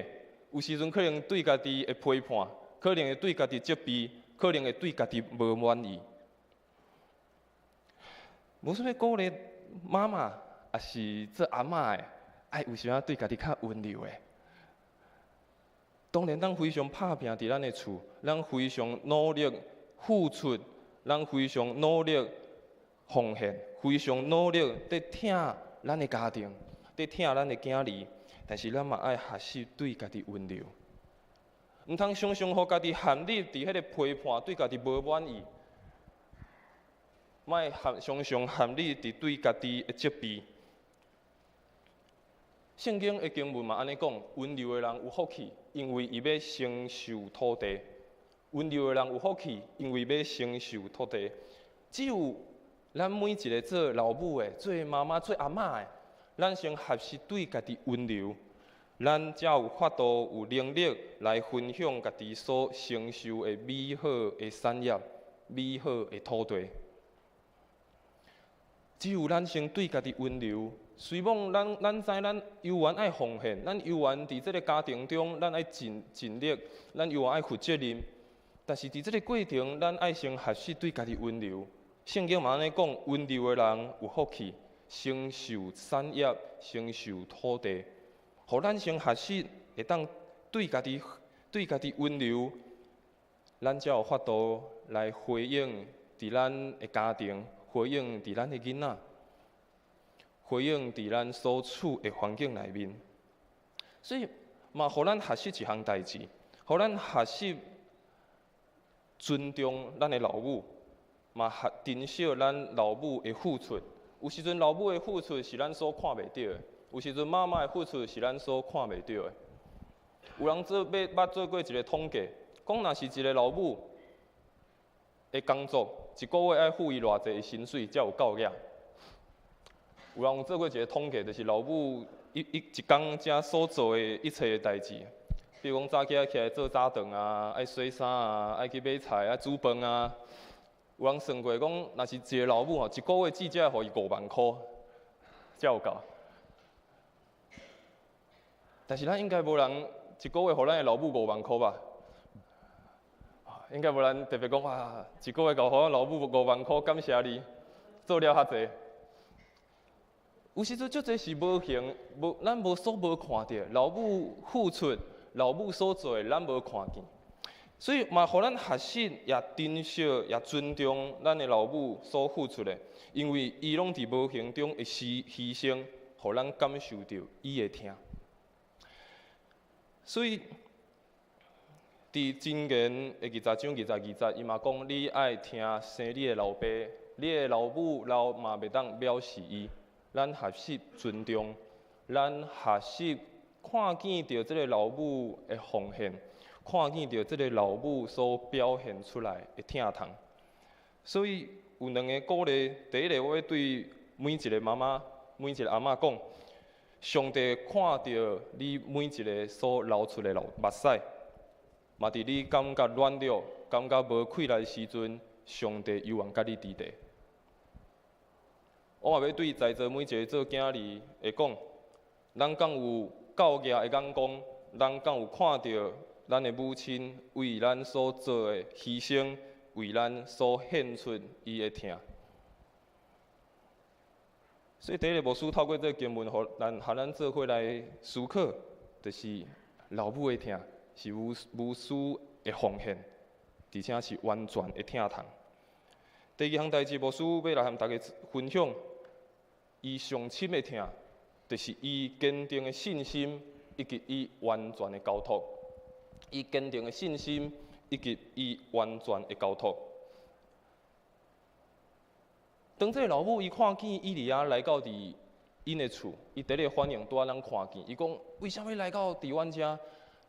Speaker 3: 有时阵可能对家己会批判，可能会对家己责备，可能会对家己无满意。无说要鼓励妈妈，也是做阿嬷的，爱有时仔对家己较温柔的。当然，咱非常拍拼伫咱的厝，咱非常努力付出。咱非常努力奉献，非常努力在疼咱的家庭，在疼咱的囝儿，但是咱嘛爱学习对家己温柔，毋通常常互家己陷入伫迄个批判，对家己无满意，莫常常陷入伫对家己的责备。圣经的经文嘛安尼讲，温柔的人有福气，因为伊要承受土地。温柔的人有福气，因为要承受土地。只有咱每一个做老母的、做妈妈、做阿嬷的，咱先学习对家己温柔，咱才有法度、有能力来分享家己所承受的美好的产业、美好的土地。只有咱先对家己温柔，虽望咱知咱犹原爱奉献，咱犹原伫这个家庭中，咱爱尽力，咱犹原爱负责任。但是伫这个过程，咱爱先学习对家己温柔。圣经嘛安尼讲，温柔的人有福气，承受产业，承受土地。互咱先学习，会当对家己温柔，咱才有法度来回应伫咱的家庭，回应伫咱的囡仔，回应伫咱所处的环境内面。所以嘛，互咱学习一项代志，互咱学习。尊重咱的老母，嘛珍惜咱老母的付出。有时阵老母的付出是咱所看袂到的，有时阵妈妈的付出是咱所看袂到的。有人捌做过一个统计，讲若是一个老母的工作，一个月爱付伊偌济薪水才有够额。有人做过一个统计，就是老母一工才所做的一切的代志。比如讲，早起来做早顿啊，爱洗衫啊，爱去买菜啊，煮饭啊。有人算过讲，若是一个老母吼，一个月至少互伊5万块，才有够。但是咱应该无人一个月互咱的老母5万块吧？应该无人特别讲啊，一个月互咱老母5万块，感谢你做了遐济。有时阵足侪是无形，咱无看到老母付出。老母所做的，咱无看见，所以嘛，互咱学习也珍惜也尊重咱的老母所付出的，因为伊拢伫无形中会牺牲，互咱感受到伊的疼。所以，伫箴言的20章20，伊嘛讲，你爱听生你的老爸，你的老母老嘛袂当藐视伊。咱学习尊重，咱学习。看见到这个老母的奉献，看见到这个老母所表现出来的疼痛，所以有两个鼓励。第一个，我要对每一个妈妈、每一个阿嬷讲：上帝看到你每一个所流出的目屎，嘛伫你感觉软弱、感觉无气力的时阵，上帝犹原甲你伫地。我嘛要对在座每一个做囝儿会讲：咱敢有？教育的眼光，咱敢有看到咱的母亲为咱所做的牺牲，为咱所献出伊的疼？所以第一个牧师透过这个经文，互咱做伙来思考，就是老母的疼是无私的奉献，而且是完全的疼痛。第二项代志，牧师要来和大家分享，伊上深的疼。就是伊坚定的信心，一以及伊完全的交托，伊坚定的信心，以及伊完全的交托。当这个老母伊看见以利亚来到伫因的厝，伊第一个反应拄仔咱看见，伊讲：为什么来到伫阮遮？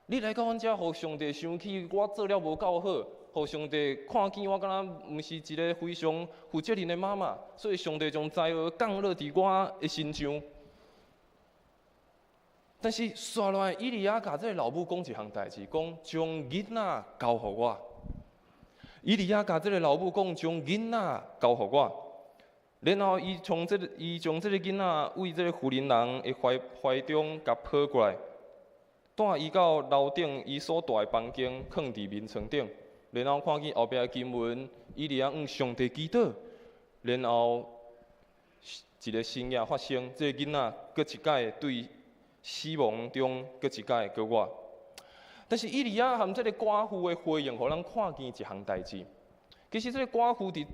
Speaker 3: 你来到阮遮，互上帝想起我做了无够好，互上帝看见我敢若毋是一个非常负责任的妈妈，所以上帝将灾厄降落伫我的身上。但是刷落来，以利亚甲这个老母讲一项代志，讲将囡仔交互我。以利亚甲这个老母讲，将囡仔交互我。然后伊将这个囡仔为这个妇人人的怀中甲抱过来，带伊到楼顶伊所住的房间，放伫眠床顶。然后看见后壁的经文，以利亚向上帝祈祷，然后一个新嘢发生，这个囡仔搁一届对死亡中搁一届搁活。但是以利亚含这个寡妇的回应，互咱看见一项代志。其实这个寡妇伫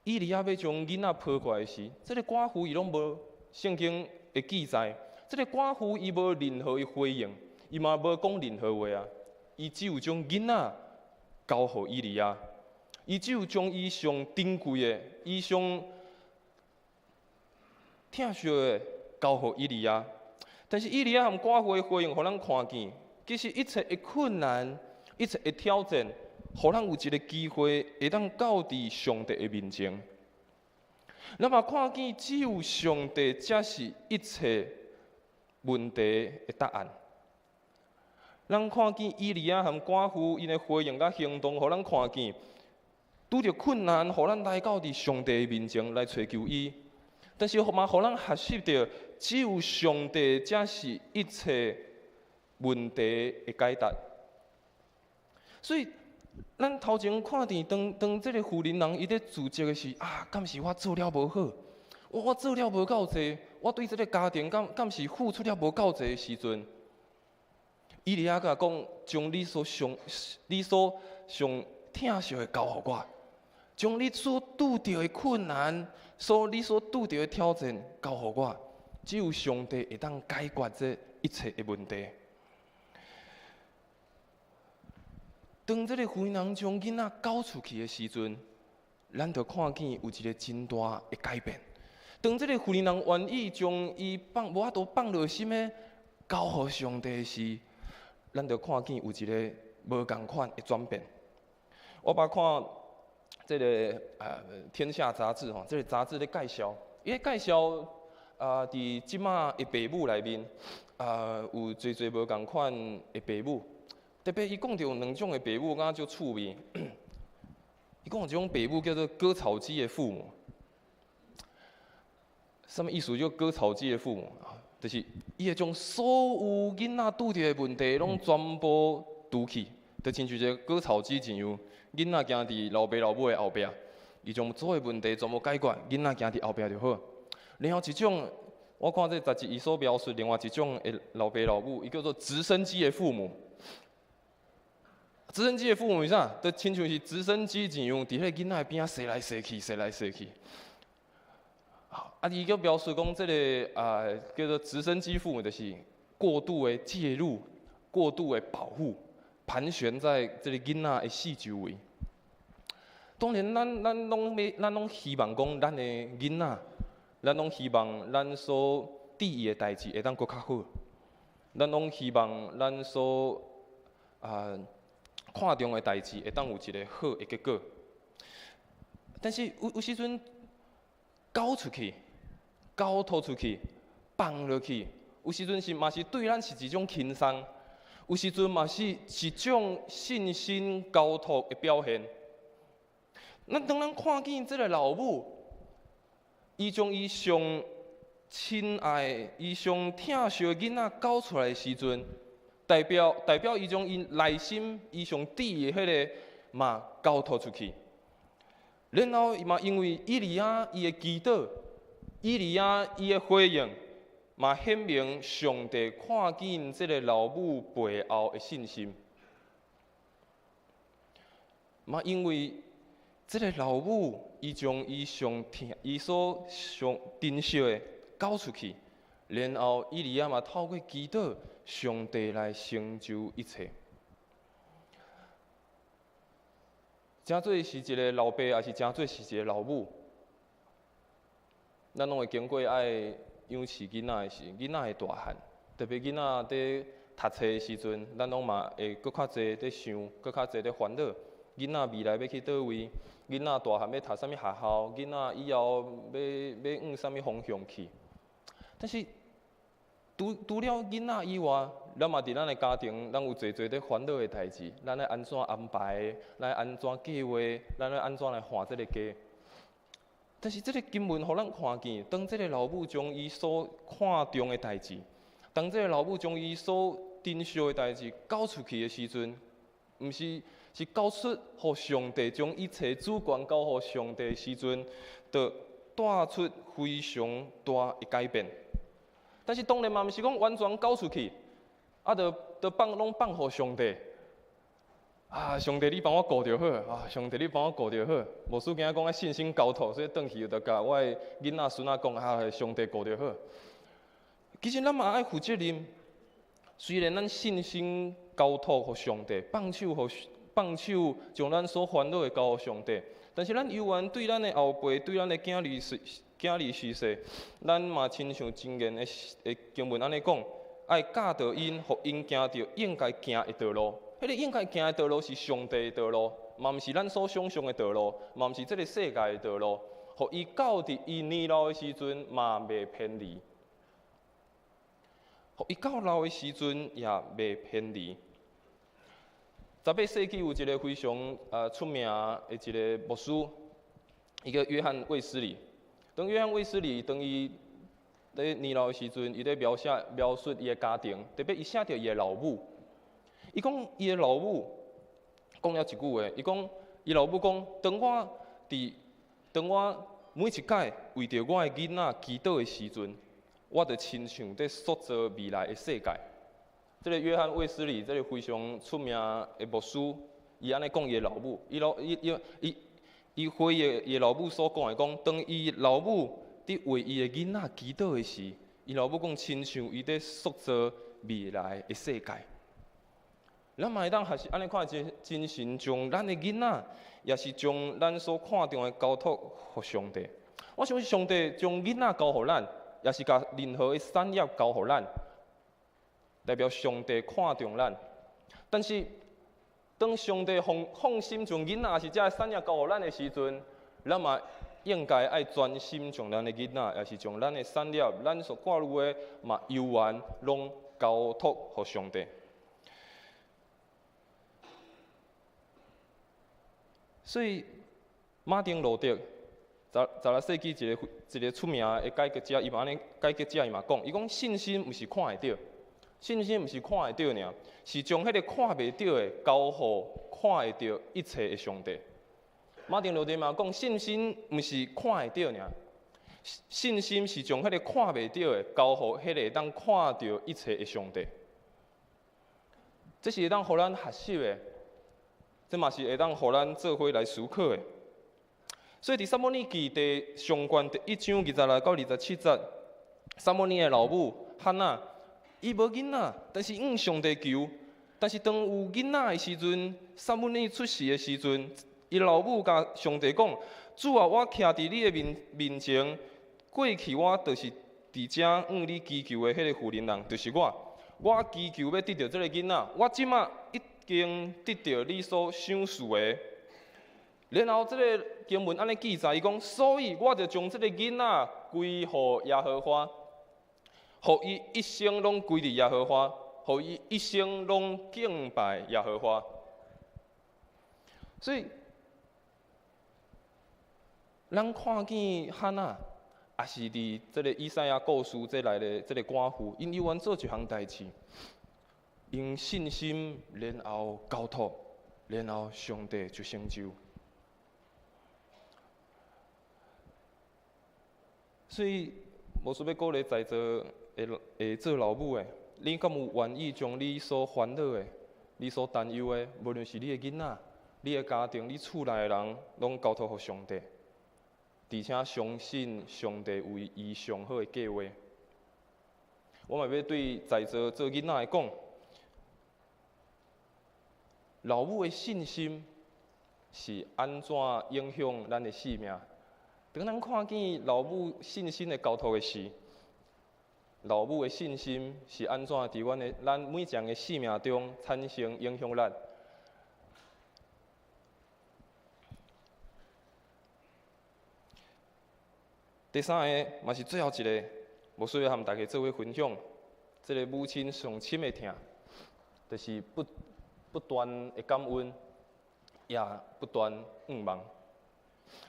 Speaker 3: 以利亚要将囡仔抱过来时，这个寡妇伊拢无圣经的记载。这个寡妇伊无任何的回应，伊嘛无讲任何话啊。伊只有将囡仔交互以利亚，伊只有将伊上珍贵的、伊上疼惜的交互以利亚。但是以利亚和寡妇的回应，互咱看见，其实一切的困难、一切的挑战，互咱有一个机会会当到伫上帝的面前。咱嘛看见，只有上帝才是一切问题的答案。咱看见以利亚和寡妇因的回应甲行动，互咱看见，拄着困难，互咱来到伫上帝的面前来寻求伊。但是嘛，互咱学习到，只有上帝才是一切问题的解答。所以，咱头前看见，当这个妇人人伊咧自责的是敢是我做了无好？我做了无够济？我对这个家庭敢是付出了无够济的时阵？以利亚甲讲，将你所上疼惜的交互我，将你所拄着的困难，你所拄着的挑战交互我。只有上帝会当解决这一切的问题。当这个妇人人将囡仔交出去的时阵，咱就看见有一个真大的改变。当这个妇人人愿意将伊无法度放落心的交互上帝时，咱就看见有一个无共款的转变。我捌看这个天下杂志吼，这个杂志咧介绍，伊咧介绍伫即马的父母内面有侪无共款的父母。特别伊讲到两种的父母，敢足趣味。伊讲有一种父母叫做割草机的父母。什么意思？就割草机的父母就是伊会将所有囡仔拄着的问题，拢全部除去，就亲像一个割草机一样。囡仔行伫老爸老母的后壁，伊将所有问题全部解决，囡仔行伫后壁就好。然后一种，我看这杂志伊所描述另外一种的老爸老母，伊叫做直升机的父母。直升机的父母是啥？就亲像是直升机一样，伫迄囡仔边仔踅来踅去，踅来踅去。伊个描述讲，这个叫做直升机父母，就是过度的介入、过度的保护，盘旋在这个囡仔的四周围。当然，咱拢希望讲，咱的囡仔，咱拢希望咱所注意的代志会当搁较好。咱拢希望咱所看重的代志会当有一个好的结果。但是有时阵交出去。交托出去，放落去，有时阵嘛是对咱是一种轻松，有时阵嘛是一种信心交托的表现。当咱看见这个老母，伊将伊上亲爱、伊上疼惜的囡仔交出来的时阵，代表伊将伊内心、伊上底的迄个嘛交托出去。然后嘛因为以利亚伊的祈祷。以利亚伊的回应，嘛显明上帝看见这个老母背后的信心。嘛因为这个老母，伊将伊所上珍惜的交出去，然后以利亚嘛透过祈祷，上帝来成就一切。真做是一个老爸，也是真做是一个老母。咱拢会经过爱养饲囡仔的时，囡仔会大汉，特别囡仔伫读册的时阵，咱拢嘛会搁较侪伫想，搁较侪伫烦恼。囡仔未来要去倒位？囡仔大汉要读啥物学校？囡仔以后要往啥物方向去？但是除了囡仔以外，咱嘛伫咱的家庭，咱有侪侪伫烦恼的代志，咱要安怎安排？咱要安怎计划？咱要安怎来换这个家？但是这个经文互咱看见，当这个老母将伊所看重的代志，当这个老母将伊所珍惜的代志交出去的时阵，毋是交出互上帝，将一切主权交互上帝的时阵，就带出非常大的改变。但是当然嘛，毋是讲完全交出去，就拢放互上帝。上帝你帮我顾就好，上帝你帮我顾就好。无事惊讲信心交托，所以转去就甲我的囡仔孙仔讲，上帝顾就好。其实咱嘛爱负责任，虽然咱信心交托互上帝，放手将咱所烦恼的交互上帝，但是咱犹原对咱的后辈，对咱的囝儿逝世，咱嘛亲像经言的经文安尼讲，爱教导因，互因行着应该行的道路。迄个应该行的道路是上帝的道路，嘛毋是咱所想象的道路，嘛毋是这个世界的道路。互伊到伫伊年老的时阵，嘛袂偏离；互伊到老的时阵，也袂偏离。18世纪有一个非常出名的一个牧师，伊叫约翰卫斯理。当约翰卫斯理当伊伫年老的时阵，伊咧描述伊的家庭，特别伊写着伊的老母。伊讲伊的老母讲了一句话，伊讲伊老母讲，当我每一摆为着我的囡仔祈祷的时阵，我就亲像在塑造未来的世界。这个约翰卫斯理，这个非常出名的牧师，伊安尼讲伊的老母，伊回伊的老母所讲的讲，当伊老母伫为伊的囡仔祈祷的时，伊老母讲亲像伊在塑造未来的世界。咱嘛会当学习安尼看真神，将咱的囡仔，也是将咱所看重的交托互上帝。我相信上帝将囡仔交互咱，也是甲任何的产业交互咱，代表上帝看重咱。但是当上帝放心将囡仔也是这产业交互咱的时阵，咱嘛应该爱专心将咱的囡仔，也是将咱的产业、咱所挂入的嘛犹原拢交托互上帝。所以，马丁路德16世纪一个出名的解决者，伊嘛安尼解决者伊嘛讲，伊讲信心毋是看会到，信心毋是看会到尔，是将迄个看袂到的交互看会到一切的上帝。马丁路德嘛讲，信心毋是看会到尔，信心是将迄个看袂到的交互迄个会当看到一切的上帝。这是会当互咱学习的。这嘛是会当互咱做伙来思考的。所以伫撒母耳记第上卷第1章26到27节，撒母耳的老母哈娜，伊无囡仔，但是向上帝求。但是当有囡仔的时阵，撒母耳出世的时阵，伊老母甲上帝讲：主啊，我徛伫你的面前，过去我就是伫遮向你祈求的迄个妇人人，就是我。我祈求要得到这个囡仔，我即马已经得到你所想事的。然后这个经文安尼记载，伊讲，所以我就将这个囡仔归乎耶和华，互伊一生拢归伫耶和华，互伊一生拢敬拜耶和华。所以，咱看见哈娜，也是伫这个以赛亚故事这来的这个寡妇，因犹原做一项代志，用信心，然后交托，然后上帝就成就。所以，无需要鼓励在座会做老母的，你敢有愿意将你所烦恼的、你所担忧的，无论是你的囡仔、你的家庭、你厝内的人，拢交托给上帝，而且相信上帝为伊上好的计划。我嘛要对在座做囡仔的讲，老母的信心是安怎影响咱的性命？当咱看见老母信心的交托的时，老母的信心是安怎伫咱每一项的生命中产生影响咱？第三个嘛是最后一个，无需要和大家做伙分享。这个母亲上深的疼，就是不断的感恩，也不断仰望。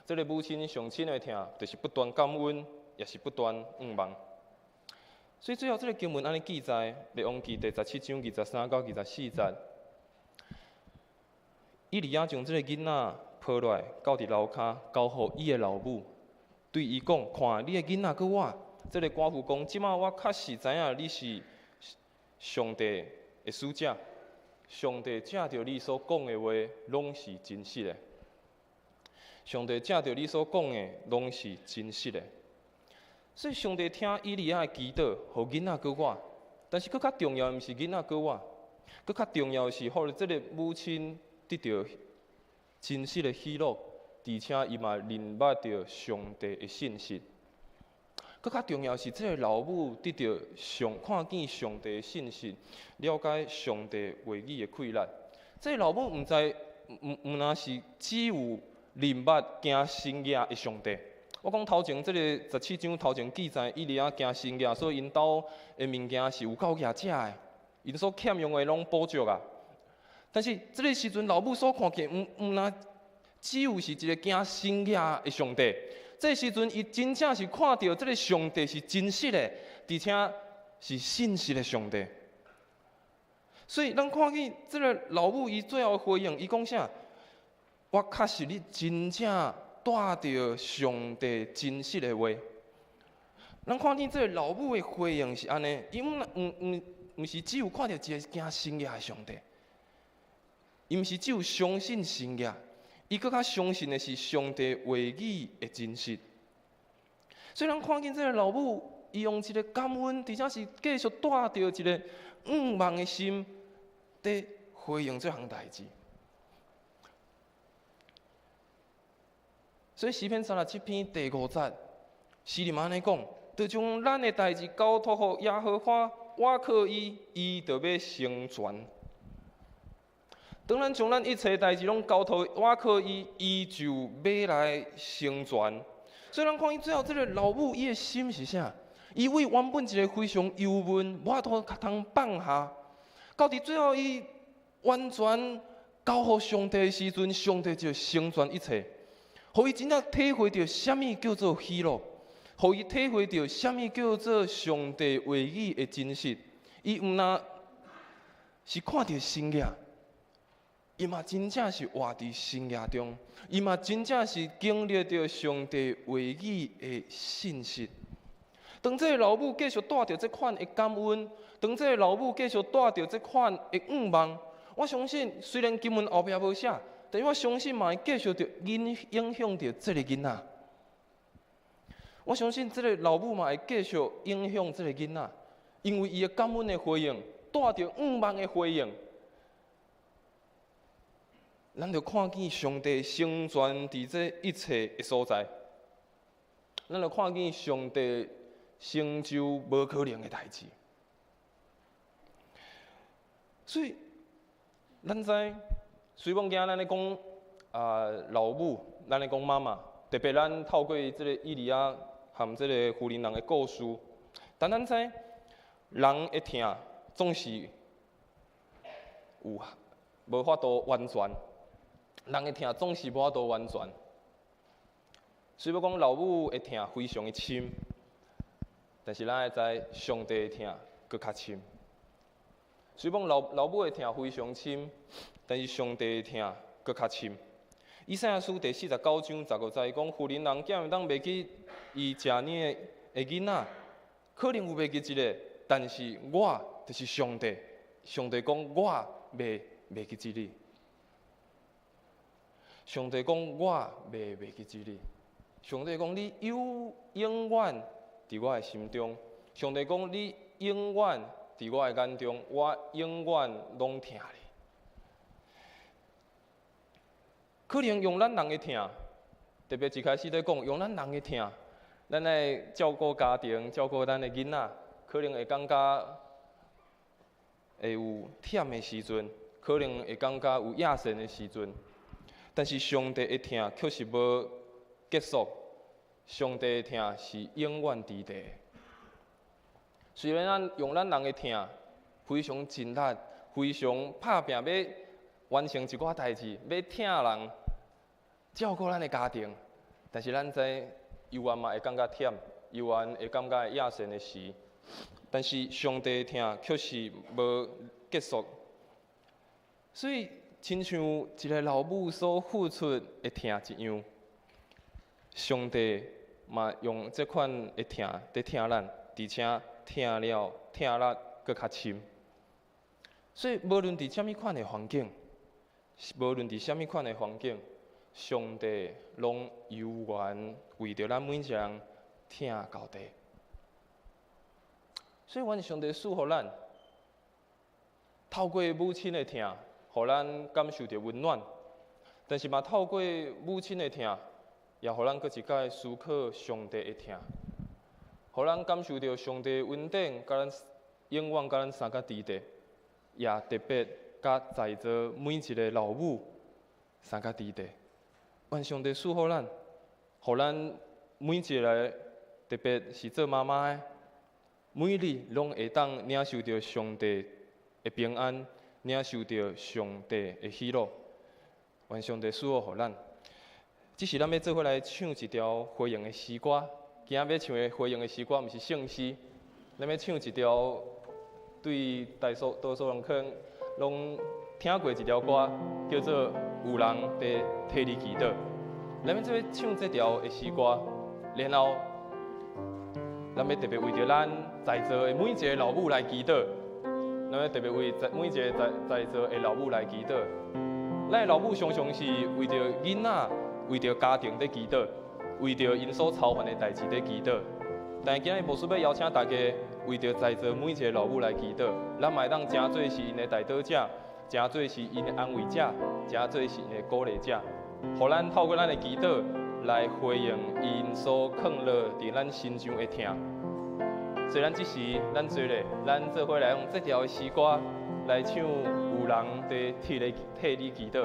Speaker 3: 这个母亲上深的疼，就是不断感恩，也是不断仰望。所以最后这个经文安尼记载，《列王记》第17章23到24节，以利亚将这个囡仔抱落来，交伫楼骹，交互伊的老母，对伊讲：看，你的囡仔佮我。这个寡妇讲：即马我确实知影你是上帝的使者，上帝借着你所讲的话，拢是真实的。上帝借着你所讲的，拢是真实的。所以上帝听以利亚的祈祷，互囡仔佮我。但是佮较重要的，毋是囡仔佮我，佮较重要的是，互这个母亲得到真实的喜乐，而且伊嘛认捌着上帝的信息。佮较重要是，这个老母得到看见上帝的信息，了解上帝话语的困难。这个老母毋若是只有认捌行神业的上帝。我讲头前这个17章头前记载，以利亚行神业，所以因兜的物件是有够业者的，因所欠用的拢补足啊。但是这个时阵，老母所看见，毋若只有是一个行神业的上帝。这时阵，伊真正是看到这个上帝是真实的，而且是信实的上帝。所以，咱看见这个老母伊最后的回应，伊讲啥？我确实你真正带着上帝真实的话。咱看见这个老母的回应是安尼，伊毋是只有看到一个行神业的上帝，伊毋是只有相信神业。伊更较相信的是上帝话语的真实。虽然看见这个老母，伊用一个感恩，而且是继续带着一个仰望的心，在回应这项代志。所以诗篇37篇第5节，诗人安尼讲：，就将咱的代志交托予耶和华，我靠伊，伊就要成全。当咱将咱一切代志拢交托我靠伊，伊就要来成全。所以咱看伊最后这个老母，伊的心是啥？伊为原本一个非常忧闷，无法度通放下，到伫最后伊完全交互上帝的时阵，上帝就成全一切，互伊真正体会到什么叫做喜乐，互伊体会到什么叫做上帝话语的真实。伊毋那是看到神业。伊嘛真正是活伫神业中，伊嘛真正是经历着上帝话语的信息。当这个老母继续带着这款的感恩，当这个老母继续带着这款的仰望，我相信虽然经文后壁无写，但是我相信嘛会继续着影响着这个囡仔。我相信这个老母嘛会继续影响这个囡仔，因为伊的感恩的回应，带着仰望的回应。咱就看见上帝成全伫这一切的所在，咱就看见上帝成就无可能的代志。所以，咱知，虽讲今咱咧讲老母，咱咧讲妈妈，特别咱透过这个以利亚和这个妇人人的故事，但咱知，人的疼总是有无法度完全。人的疼总是无法度完全，虽要讲老母的疼非常的深，但是咱会知上帝的疼搁较深。虽讲老母的疼非常深，但是上帝的疼搁较深。以赛亚书第49章15节讲，妇人人竟然当袂记伊食年的囡仔，可能有袂记一个，但是我就是上帝。上帝讲我袂记你。上帝讲：“我袂记你。”上帝讲：“你永远伫我的心中。”上帝讲：“你永远伫我的眼中，我永远拢疼你。可能用咱人的疼，特别一开始在讲用咱人的疼，咱来照顾家庭、照顾咱的囡仔，可能会感觉会有忝的时阵，可能会感觉有野性的时阵。但是上帝的疼却是无结束，上帝的疼是永远伫地。虽然咱用咱人的疼非常尽力，非常拍拼要完成一寡代志，要疼人。照顾咱的家庭，但是咱知有缘嘛会感觉忝，有缘会感觉野性的时，但是上帝的疼却是无结束，所以亲像一个老母所付出的疼一样，上帝嘛用这款的疼在疼咱，而且疼了疼力搁较深，所以无论伫什么款的环境，无论伫什么款的环境。上帝拢有缘为着咱每一个人疼到底，所以，阮上帝赐予咱透过母亲的疼，互咱感受到温暖；但是嘛，透过母亲的疼，也互咱搁一摆思考上帝的疼，互咱感受到上帝的恩典，甲咱永远甲咱三甲伫地，也特别甲在座每一个老母三甲伫地。愿上帝赐予咱，互咱每一个，特别是做妈妈的，每日拢会当领受到上帝的平安，领受到上帝的喜乐。愿上帝赐予互咱。只是咱要做伙来唱一条回应的诗歌。今仔要唱的回应的诗歌，毋是圣诗，咱要唱一条对多数人可能拢听过一条歌，叫做《有人在替你祈祷》。咱要做伙唱这条的诗歌，然后咱要特别为着咱在座的每一个老母来祈祷。咱要特别为每一个在座的老母来祈祷。咱的老母常常是为着囡仔、为着家庭在祈祷，为着因所操烦的代志在祈祷。但今日无需要邀请大家为着在座每一个老母来祈祷，咱嘛会当诚做是因的代祷者，诚做是因的安慰者，诚做是因的鼓励者。互咱透过咱的祈祷来回应因所放落伫咱心上的疼。虽然这时咱做咧，咱做伙来用这条诗歌来唱《有人在替你祈祷》。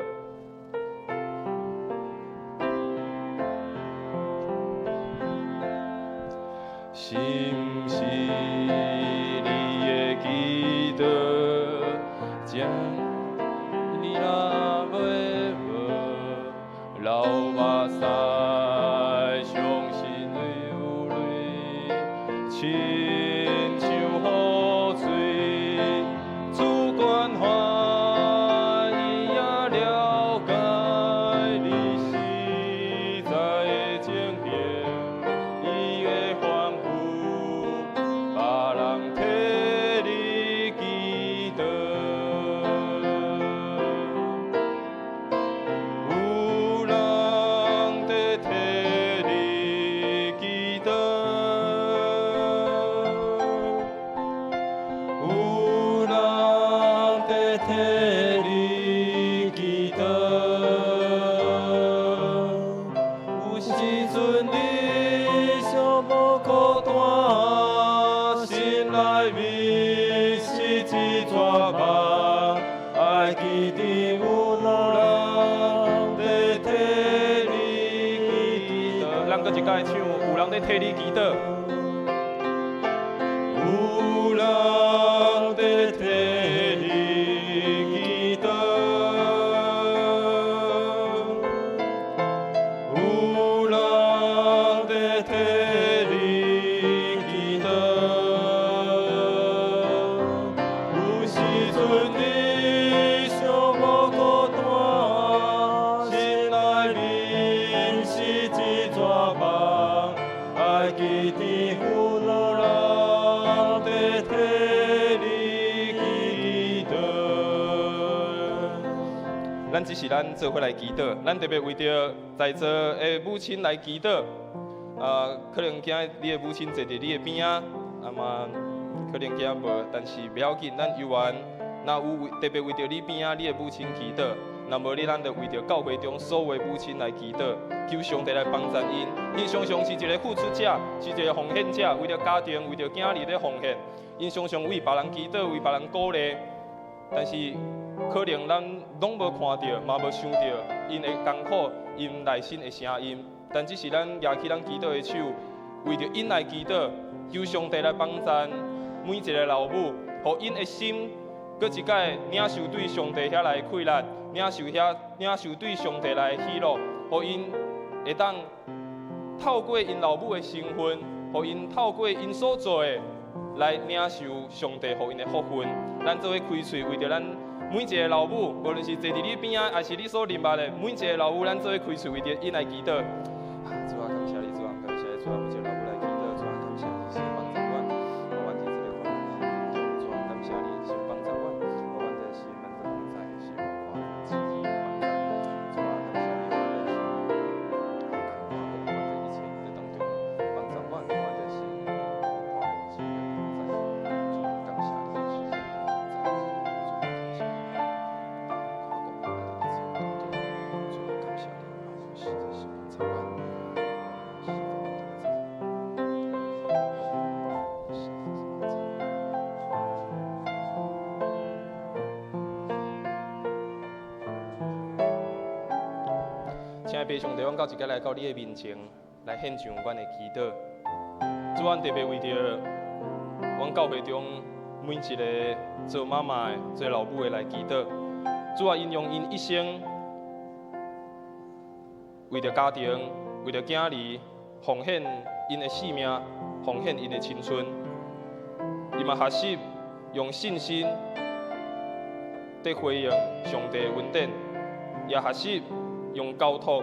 Speaker 3: 是毋是你的祈祷，将你那袂无流目屎，伤心流泪，亲像雨水，主管欢喜也了解你实在的情形，伊的反复，别人替你祈祷。咱搁一摆唱，有人在替你祈祷。有人在替你祈祷，有人在替你祈祷。有时阵你寂寞孤单，心内面是一撮梦，爱记得有人在替你祈祷。咱只是咱做伙来祈祷，咱特别为着在座的母亲来祈祷。可能今日你的母亲坐伫你的边啊，嘛可能惊无，但是不要紧，咱犹原若有特别为着你边仔你的母亲祈祷，若无你咱就为着教会中所有的母亲来祈祷，求上帝来帮助因。因常常是一个付出者，是一个奉献者，为了家庭，为了囝儿咧奉献。因常常为别人祈祷，为别人鼓励，但是可能咱拢无看到，嘛无想到因的艰苦，因内心的声音。但只是咱举起咱祈祷的手，为着因来祈祷，求上帝来帮助每一个老母，互因的心，搁一摆领受对上帝遐来快乐，领受对上帝来喜乐，互因会当透过因老母的身份，互因透过因所做的来领受上帝互因的福分。咱做伙开喙，为着咱每一个老母，无论是坐伫你边仔，还是你所认捌的每一个老母，咱做伙开喙，为着因来祈祷。主啊，感谢你，主啊，感谢你，主啊，为着老母来祈祷，主啊，感谢你，是帮助我，我完成这个困难。主啊，感谢你，是帮助我，我完成是满足同在，是我跨自己的帮助。主啊，感谢你，我完成一切在当中帮助我，我完成是跨自己的同在。主啊，感谢你，是在主啊，感谢你，跨过我的日子当中，主啊，感谢你，我是在是帮助我。请悲上帝，阮到一个来到你的面前，来献上阮的祈祷。主，阮特别为着阮教会中每一个做妈妈的、做老母的来祈祷。主啊，因用因一生为着家庭、为着囝儿，奉献因的性命，奉献因的青春。伊嘛学习用信心在回应上帝的恩典，也学习用交托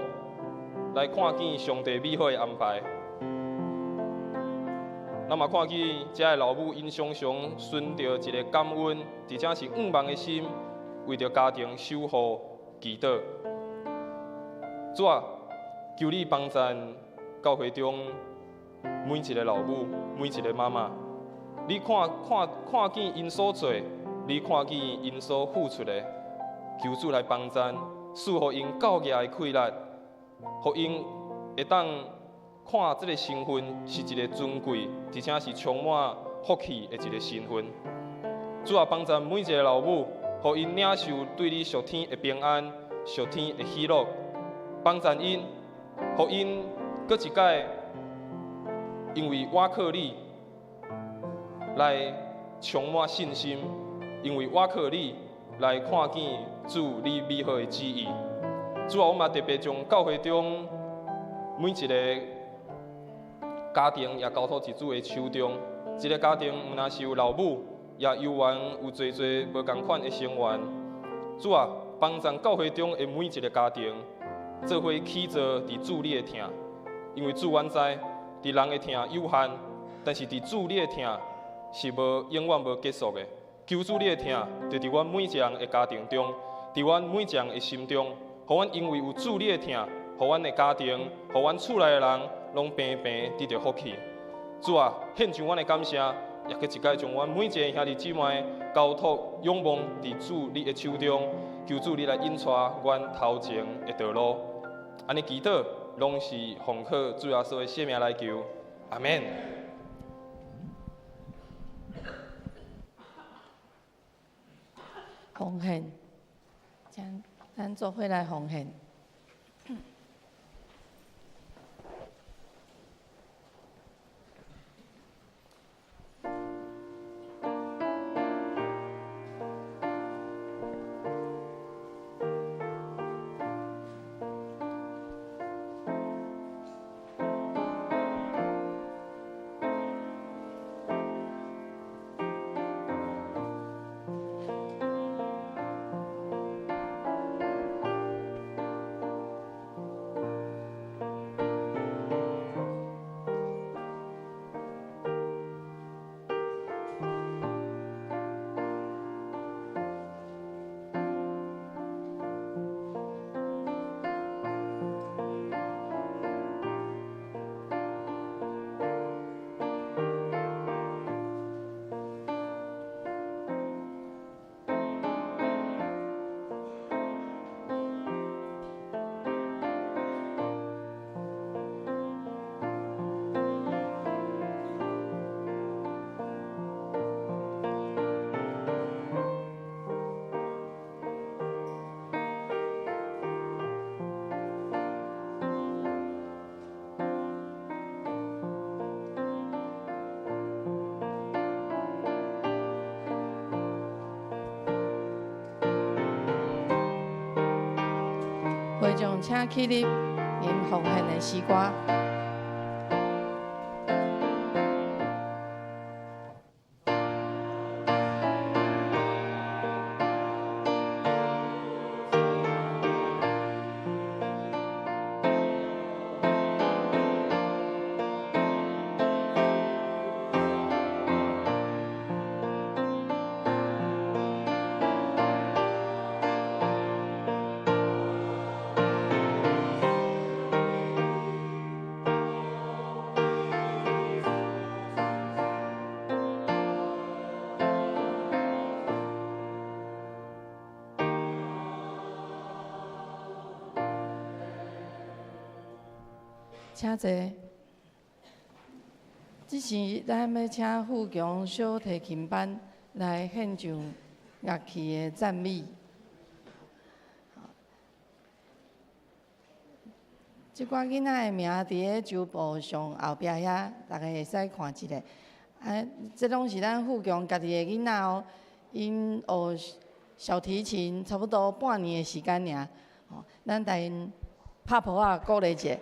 Speaker 3: 来看见上帝美好的安排。咱嘛看见这个老母因常常顺着一个感恩，而且是仰望的心，为着家庭守护祈祷。主啊，求你帮助教会中每一个老母、每一个妈妈，你看见因所做，你看见因所付出的，求主来帮助，赐予因教业的快乐，予因会当看这个身份是一个尊贵，而且是充满福气的一个身份。主啊，帮助每一个老母，予因领受对你属天的平安、属天的喜乐，帮助因，予因搁一摆，因为我靠你来充满信心，因为我靠你来看见主你美好的旨意。主啊，我嘛特别将教会中每一个家庭也交托伫主的手中。一个家庭毋但是有老母，也犹原有侪侪无同款的成员。主啊，帮助教会中的每一个家庭，做伙起坐伫主你的疼。因为主阮知，伫人的疼有限，但是伫主你的疼是永远无结束的。求主你的疼，就伫阮每一人的家庭中，伫阮每一人的心中，互阮因为有主你的疼，互阮的家庭，互阮厝内的人，拢平平得到福气。主啊，献上阮的感谢，也去一摆将阮每一个兄弟姊妹交托仰望伫主你的手中，求主你来引带阮头前的道路。安尼祈祷，拢是奉靠主耶稣的圣名来求，阿免。
Speaker 4: 奉献，咱做伙来奉献。众请起立，因奉献的诗歌。请坐。这时，咱要请富强小提琴班来献唱乐器的赞美。即寡囡仔的名伫咧周报上后壁遐，大家会使看一下。这拢是咱富强家己的囡仔哦，因学小提琴差不多半年的时间尔。咱带因拍谱啊，鼓励一下。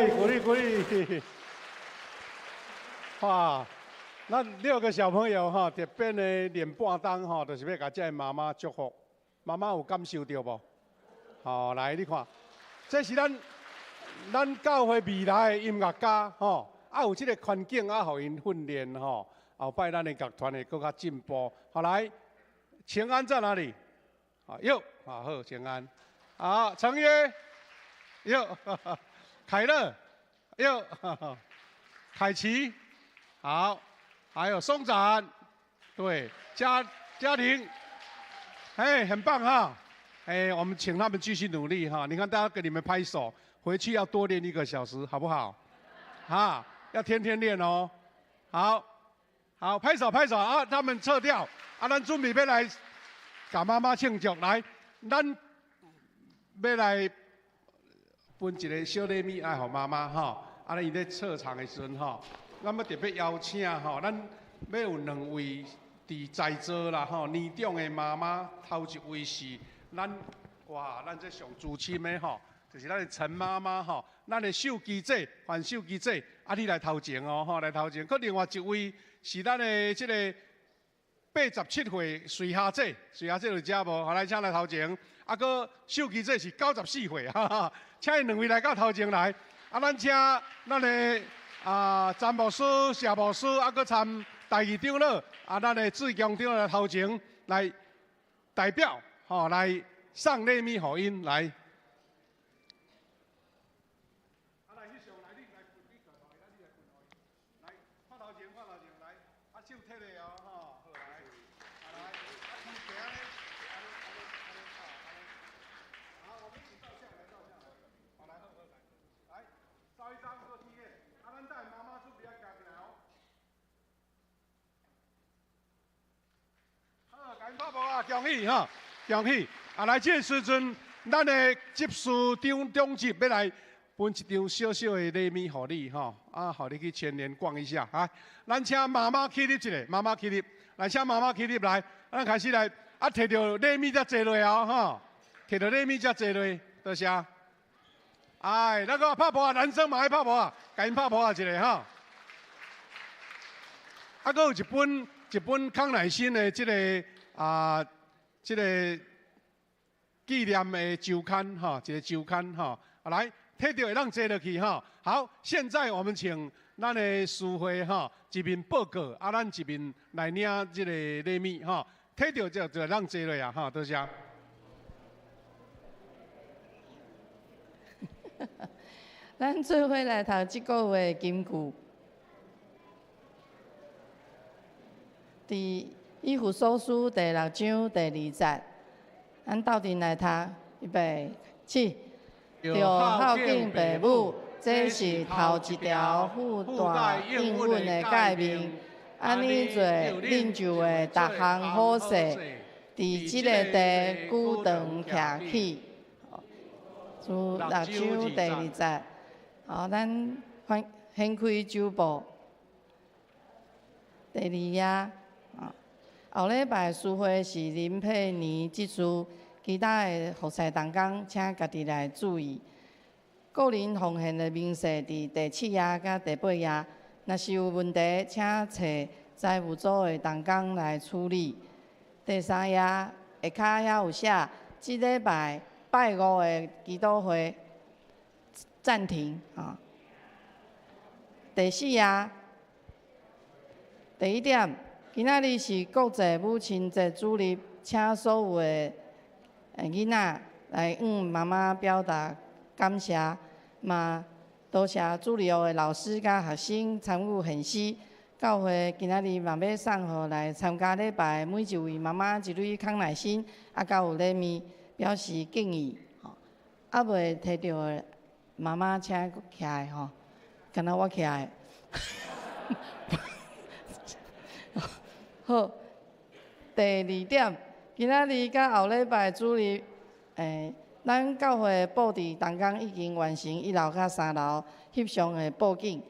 Speaker 5: 哎，鼓励鼓励。哇，咱6个小朋友哈，特别的练半冬哈，就是要甲这妈妈祝福。妈妈有感受到无？好，来你看，这是咱教会未来的音乐家吼，有这个环境互因训练吼，后摆咱的乐团会更加进步。好，来，请安在哪里？啊，哟，好，请安。好，成约，哟，凯乐，哟，凯奇，好，还有松展，对，家庭，哎，很棒哈。哎，我们请他们继续努力哈！你看，大家给你们拍手，回去要多练1个小时，好不好？啊，要天天练哦。好，拍手啊！他们撤掉，咱准备要来给妈妈庆祝，来，咱要来分一个小礼物爱给妈妈哈。咱伊咧撤场的时阵哈，咱要特别邀请哈，咱要有2位在座啦哈，年长的妈妈，头一位是。咱这上资深的吼，就是咱的陈妈妈吼，咱的秀姬姐，范秀姬姐，你来头前哦吼，来头前。佮另外一位是咱的这个87岁水霞姐，水霞姐有遮无？好，来请来头前。佮秀姬姐是94岁，哈哈，请因2位来到头前来。咱请咱的詹牧师、谢牧师，佮参第2长老，咱的志强长老来头前来代表。好，来上礼物互因来。来，翕相来，你来，你过来，你来过来，来，看头前，来，手摕咧哦，吼，好来，来，天行咧，好，我们一起照相，好来，来，照一张做纪念。咱带妈妈准备要行进来哦。好，赶紧拍拍啊，恭喜哈！恭喜！来这时阵，咱的执事长级要来分一张小小的礼物互你吼，互你去全联逛一下啊。咱请妈妈起立一下，妈妈起立，来请妈妈起立来，咱开始来，摕到礼物才坐落哦，吼，摕到礼物才坐落，多谢。哎，那个拍婆啊，男生嘛爱拍婆啊，赶紧拍婆啊一个哈。佮有一本康乃馨的这个这个纪念的周刊哈，一个周刊哈，来摕到会当坐落去哈。好，现在我们请咱的师会哈一面报告，咱一面来领这个礼物哈。摕到就会当坐落啊哈，多谢。
Speaker 4: 咱做伙来读即个月金句，以弗所书第6章第2节，咱斗阵来读，预备起。着孝敬父母，这是头一条附带应允的诫命。安尼做，恁就会逐项好势，伫即个地久长徛起。主6章第2节，好，咱掀开周报第2页。后礼拜书会是林佩妮执事，其他的服侍同工请家己来注意。个人奉献的明细伫第7页甲第8页，若是有问题，请找财务组的同工来处理。第3页下骹也有写，即礼拜拜5的祈祷会暂停啊。第4页第1点。今仔日是国际母亲节主日，请所有的囡仔来向妈妈表达感谢，嘛多谢主日的老师甲学生参与献诗。教会今仔日嘛要送互来参加礼拜每一位妈妈一蕊康乃馨，甲有礼物表示敬意。未摕到的妈妈请起来吼，敢若我起来。好，第2点，今仔日甲后礼拜主日，咱教会布置同工已经完成1楼甲3楼翕相的布景，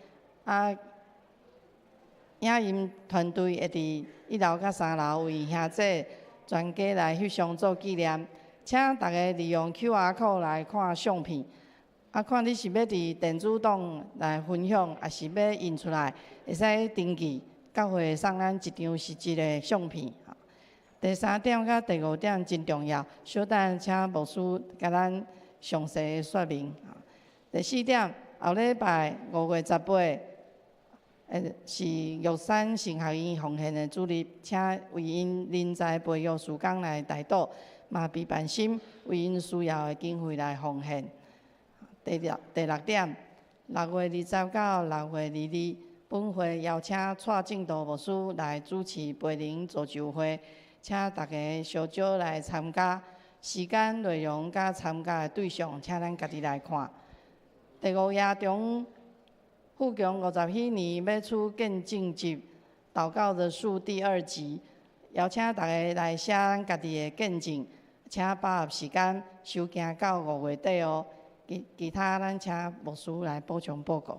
Speaker 4: 影音团队会伫1楼甲3楼为兄姐全家来翕相做纪念，请大家利用 QR code 来看相片。啊，看你是要伫电子档来分享，还是要印出来，会使登记，到会送咱一张实际的相片。第3点甲第5点真重要，小等请牧师甲咱详细说明。第4点，后礼拜5月18日，是玉山神学院奉献的主日，请为因人才培育事工来代祷，嘛备办心为因需要的经费来奉献。第6点，6月20到6月22，本会邀请蔡正道牧师来主持培灵造就会，请大家小少来参加。时间、内容甲参加的对象，请咱家己来看。第5夜中，富强57年要出见证集祷告的书第2集，邀请大家来写咱家己的见证，请把握时间收件到5月底哦。其他咱请牧师来补充报告。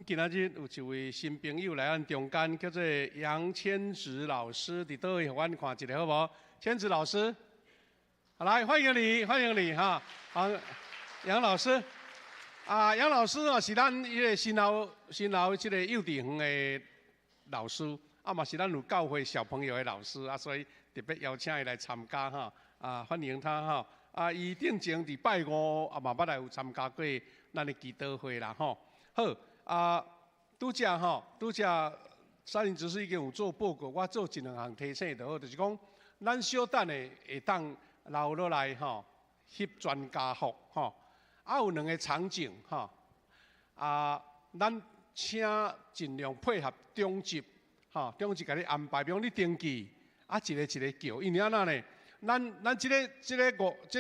Speaker 5: 今仔日有一位新朋友来咱中间，叫做杨千植老师，伫倒位，互阮看一下好无？千植老师，好来欢迎你，欢迎你哈！好，杨老师，杨老师哦是咱迄个新楼即个幼稚园的老师，嘛是咱有教会小朋友的老师所以特别邀请伊来参加哈，欢迎他哈，伊顶前伫拜5嘛捌来有参加过咱的祈祷会啦吼，好。拄则3人执事已经有做报告，我做一2项提醒就好，就是讲，咱小等的会当留落来翕专家服有2个场景咱请尽量配合中级中级甲你安排，比如你登记一个叫，因为安怎呢？咱即个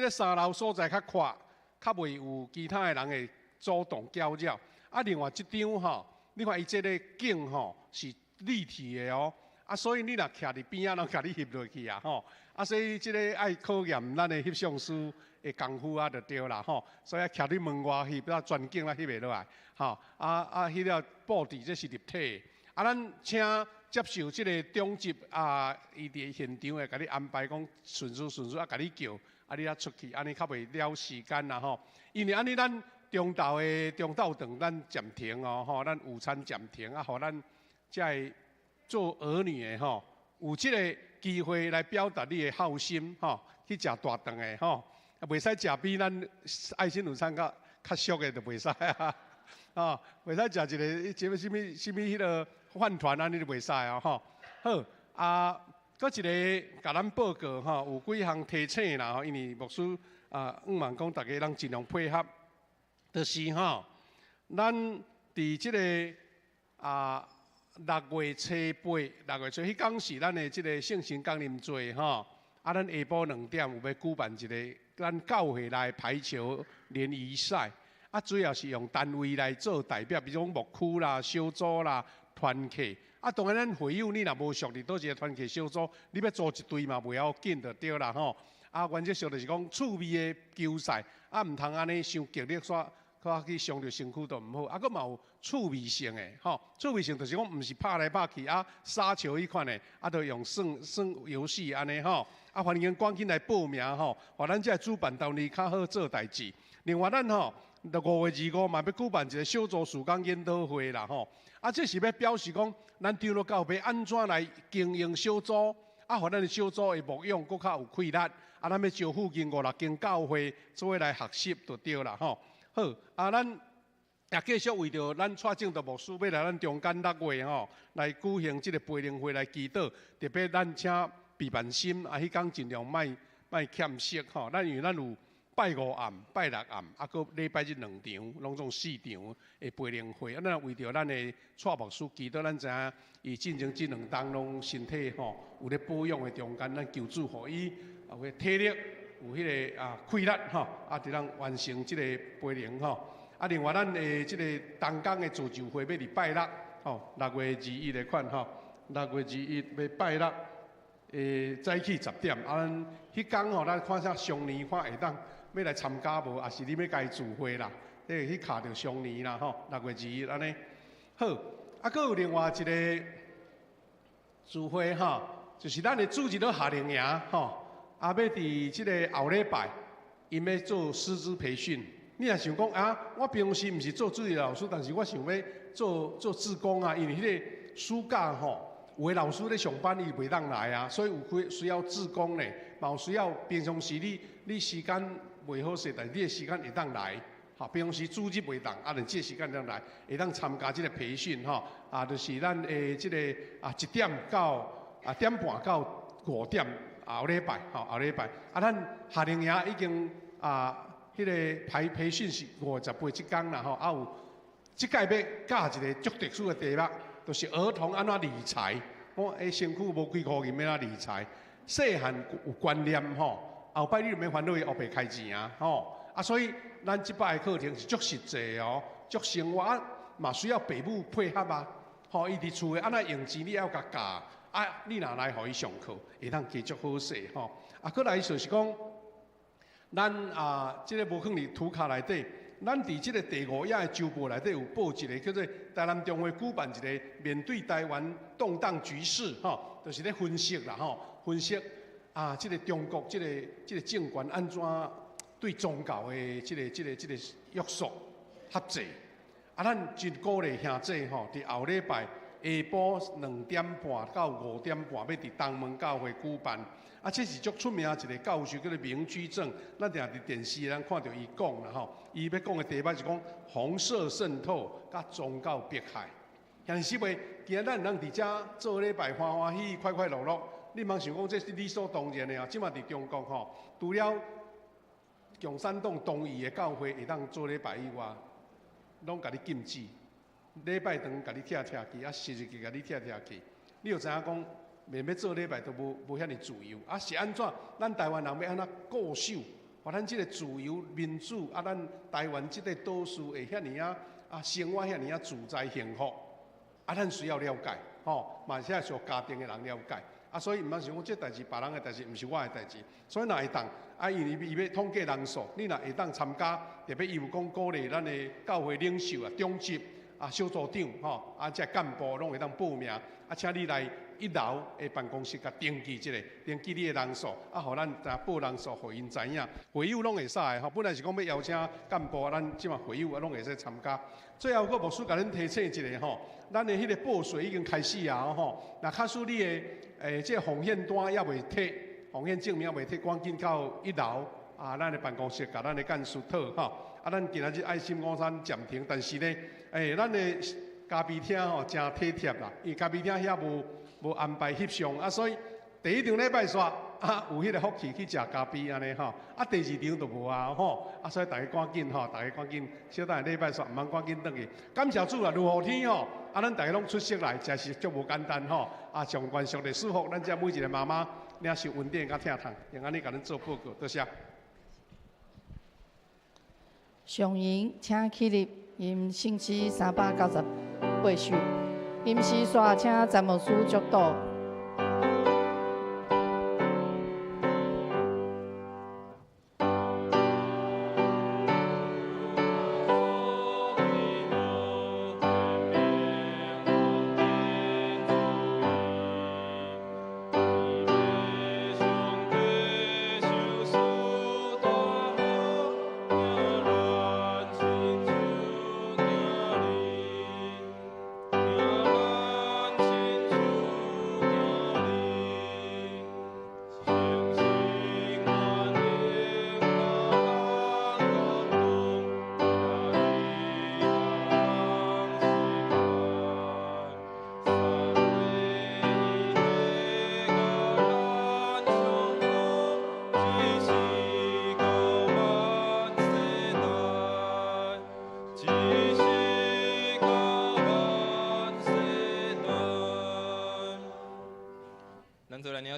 Speaker 5: 3楼所在较宽，较袂有其他的人会主动搅扰。另外一张你看伊这个景是立体的哦，所以你若徛伫边拢甲你翕落去所以这个爱考验咱的翕相师的功夫就对啦所以徛伫门外翕，全景翕袂落来翕了布置这是立体的咱请接受这个中级伊伫现场会甲你安排讲顺序甲你叫你出去，安尼较袂了时间啦因为安尼咱。中昼顿咱暂停咱午餐暂停互咱才会做儿女的有即个机会来表达你的好心去食大顿的袂使食比咱爱心午餐较俗的就袂使袂使食一个什么迄个饭团安尼就袂使好搁一个甲咱报告有几项提醒啦因为牧师望讲大家咱尽量配合。就是咱伫即个6月初8，6月初迄天是咱的即个圣神降临节咱下晡2点有要举办一个咱教会内排球联谊赛，主要是用单位来做代表，比如讲牧区啦、小组啦、团契。当然咱会友你若无属伫倒一个团契小组，你要组一队嘛袂要紧就对啦原则上就是讲趣味的球赛，毋通安尼伤激烈煞。去伤着身躯都毋好，搁嘛有趣味性的趣味性就是讲，毋是拍来拍去杀球迄款的，都用算游戏安尼欢迎赶紧来报名互咱这主办单位较好做代志。另外咱5月25嘛要举办一个小组事工研讨会啦这是要表示讲，咱长老教会安怎来经营小组互咱的小组的牧养搁较有气力咱要招附近5、6间教会做伙来学习就对啦好咱也继续为着咱蔡正道牧师要来咱中间6月来举行即个培灵会来祈祷，特别咱请备办心迄天尽量莫欠息咱因为咱有拜5暗、拜6暗，搁礼拜日2场，拢总4场的培灵会。咱为着咱的蔡牧师祈祷，咱知影伊进前即2冬拢身体有咧保养的中间，咱求主互伊有体力。有迄个气力伫咱完成即个培灵另外咱的即个东港的自救会要伫拜6 6月21的款6月21要拜6早起10点咱迄天咱看啥双年看会当要来参加无，还是你要家自会啦？去卡着双年啦6月21安尼好搁有另外一个自会就是咱的主日的夏令营要伫即个后礼拜，因要做师资培训。你若想讲啊，我平时毋是做助理老师，但是我想要做志工啊，因为迄个暑假吼，有的老师咧上班伊袂当来啊，所以有需要志工咧，嘛有需要平常时你时间袂好势，但是你的时间会当来。好，平常时主日袂当，啊，但这时间当来，会当参加即个培训吼，啊，就是咱诶即个1点到1点半到5点，后礼拜吼，后礼拜，啊，咱夏令营已经迄个培训是58即天啦吼，啊有即届要教一个足特殊的题目，就是儿童安怎理财。我身躯无几箍银要怎理财，细汉有观念吼，后摆你就免烦恼伊后白开钱啊吼。啊，所以咱即摆的课程是足实际哦，足生活啊，嘛需要父母配合啊。吼，伊伫厝诶安怎用钱，你要甲教啊，你若来互伊上课，会当继续好势吼。啊，搁来就是讲，咱即个无可能图卡内底，咱伫即个第5页的周报内底有报一个叫做台南中会举办一个面对台湾动荡局势吼，就是咧分析啦吼，分析即个中国即个政权安怎。对宗教的即个约束合制，啊，咱真鼓励兄弟吼，伫后礼拜下晡2点半到5点半，要伫东门教会举办。啊，这是足出名一个教授，叫做明居正。咱定伫电视咱看到伊讲啦吼，伊要讲的题目是讲红色渗透甲宗教迫害。但是袂，今仔咱能伫遮做礼拜欢欢喜喜、快快乐乐，你莫想讲这是理所当然的啊！即马伫中国吼，除了共产党同意的教会会当做礼拜以外，拢甲你禁止。礼拜堂甲你拆去，啊，实日甲你拆去。你就知影讲，免要做礼拜都无遐尼自由。啊，是安怎？咱台湾人要安怎固守，把咱即个自由民主啊，咱台湾即个岛屿会遐尼生活遐尼自在幸福。啊，咱需要了解，吼，嘛是需要家庭的人了解。啊，所以毋通想讲这代志别人的代志，毋是我的代志。所以若会当，因为伊要统计人数，你若会当参加，特别伊有讲鼓励咱的教会领袖啊、中级小组长吼，这干部拢会当报名。请你来1楼的办公室甲登记登记你的人数，互咱报人数，互因知影。会友拢会使的吼，本来是讲要邀请干部，咱即马会友拢会使参加。最后，佫牧师甲恁提醒一下吼，咱的迄个报税已经开始啊吼。若假使你的这奉献单也未摕，奉献证明也未摕，赶紧到1楼咱的办公室甲咱的干事讨吼。咱今仔日爱心午餐暂停，但是呢，咱的咖啡厅吼真体贴啦，因为咖啡厅遐无安排翕相所以第1场礼拜煞有迄个福气去食咖啡安尼吼，第2场就无吼，所以大家赶紧吼，大家赶紧小等下礼拜煞毋通赶紧转去。感谢主啊，如雨天吼，咱大家拢出席来，真是足无简单吼，上愿上帝祝福咱遮每一个妈妈领受稳定甲疼痛，用安尼甲恁做报告，多谢。
Speaker 4: 上营请起立，因信息398首，临时煞请詹牧师祝祷。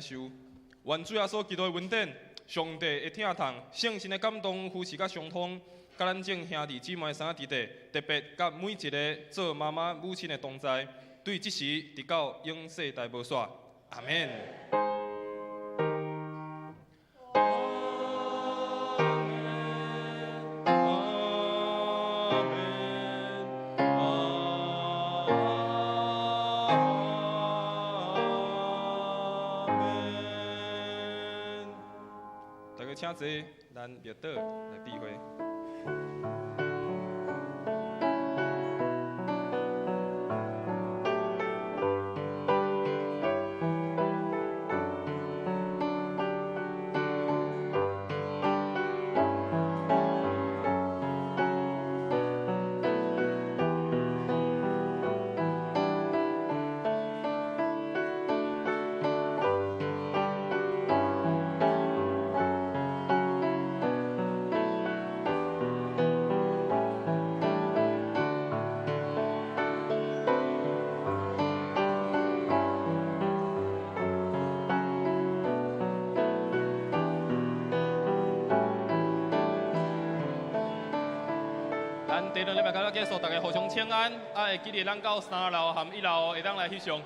Speaker 3: 受愿主耶稣基督的恩典，上帝的疼痛，圣神的感动，扶持甲相通，甲咱众兄弟姊妹三弟弟，特别甲每一个做妈妈母亲的同在，对即时直到永世大无煞，阿免。请坐咱灭岛来指挥。第2礼拜到结束，大家互相请安，会记得咱到3楼含1楼会当来翕相。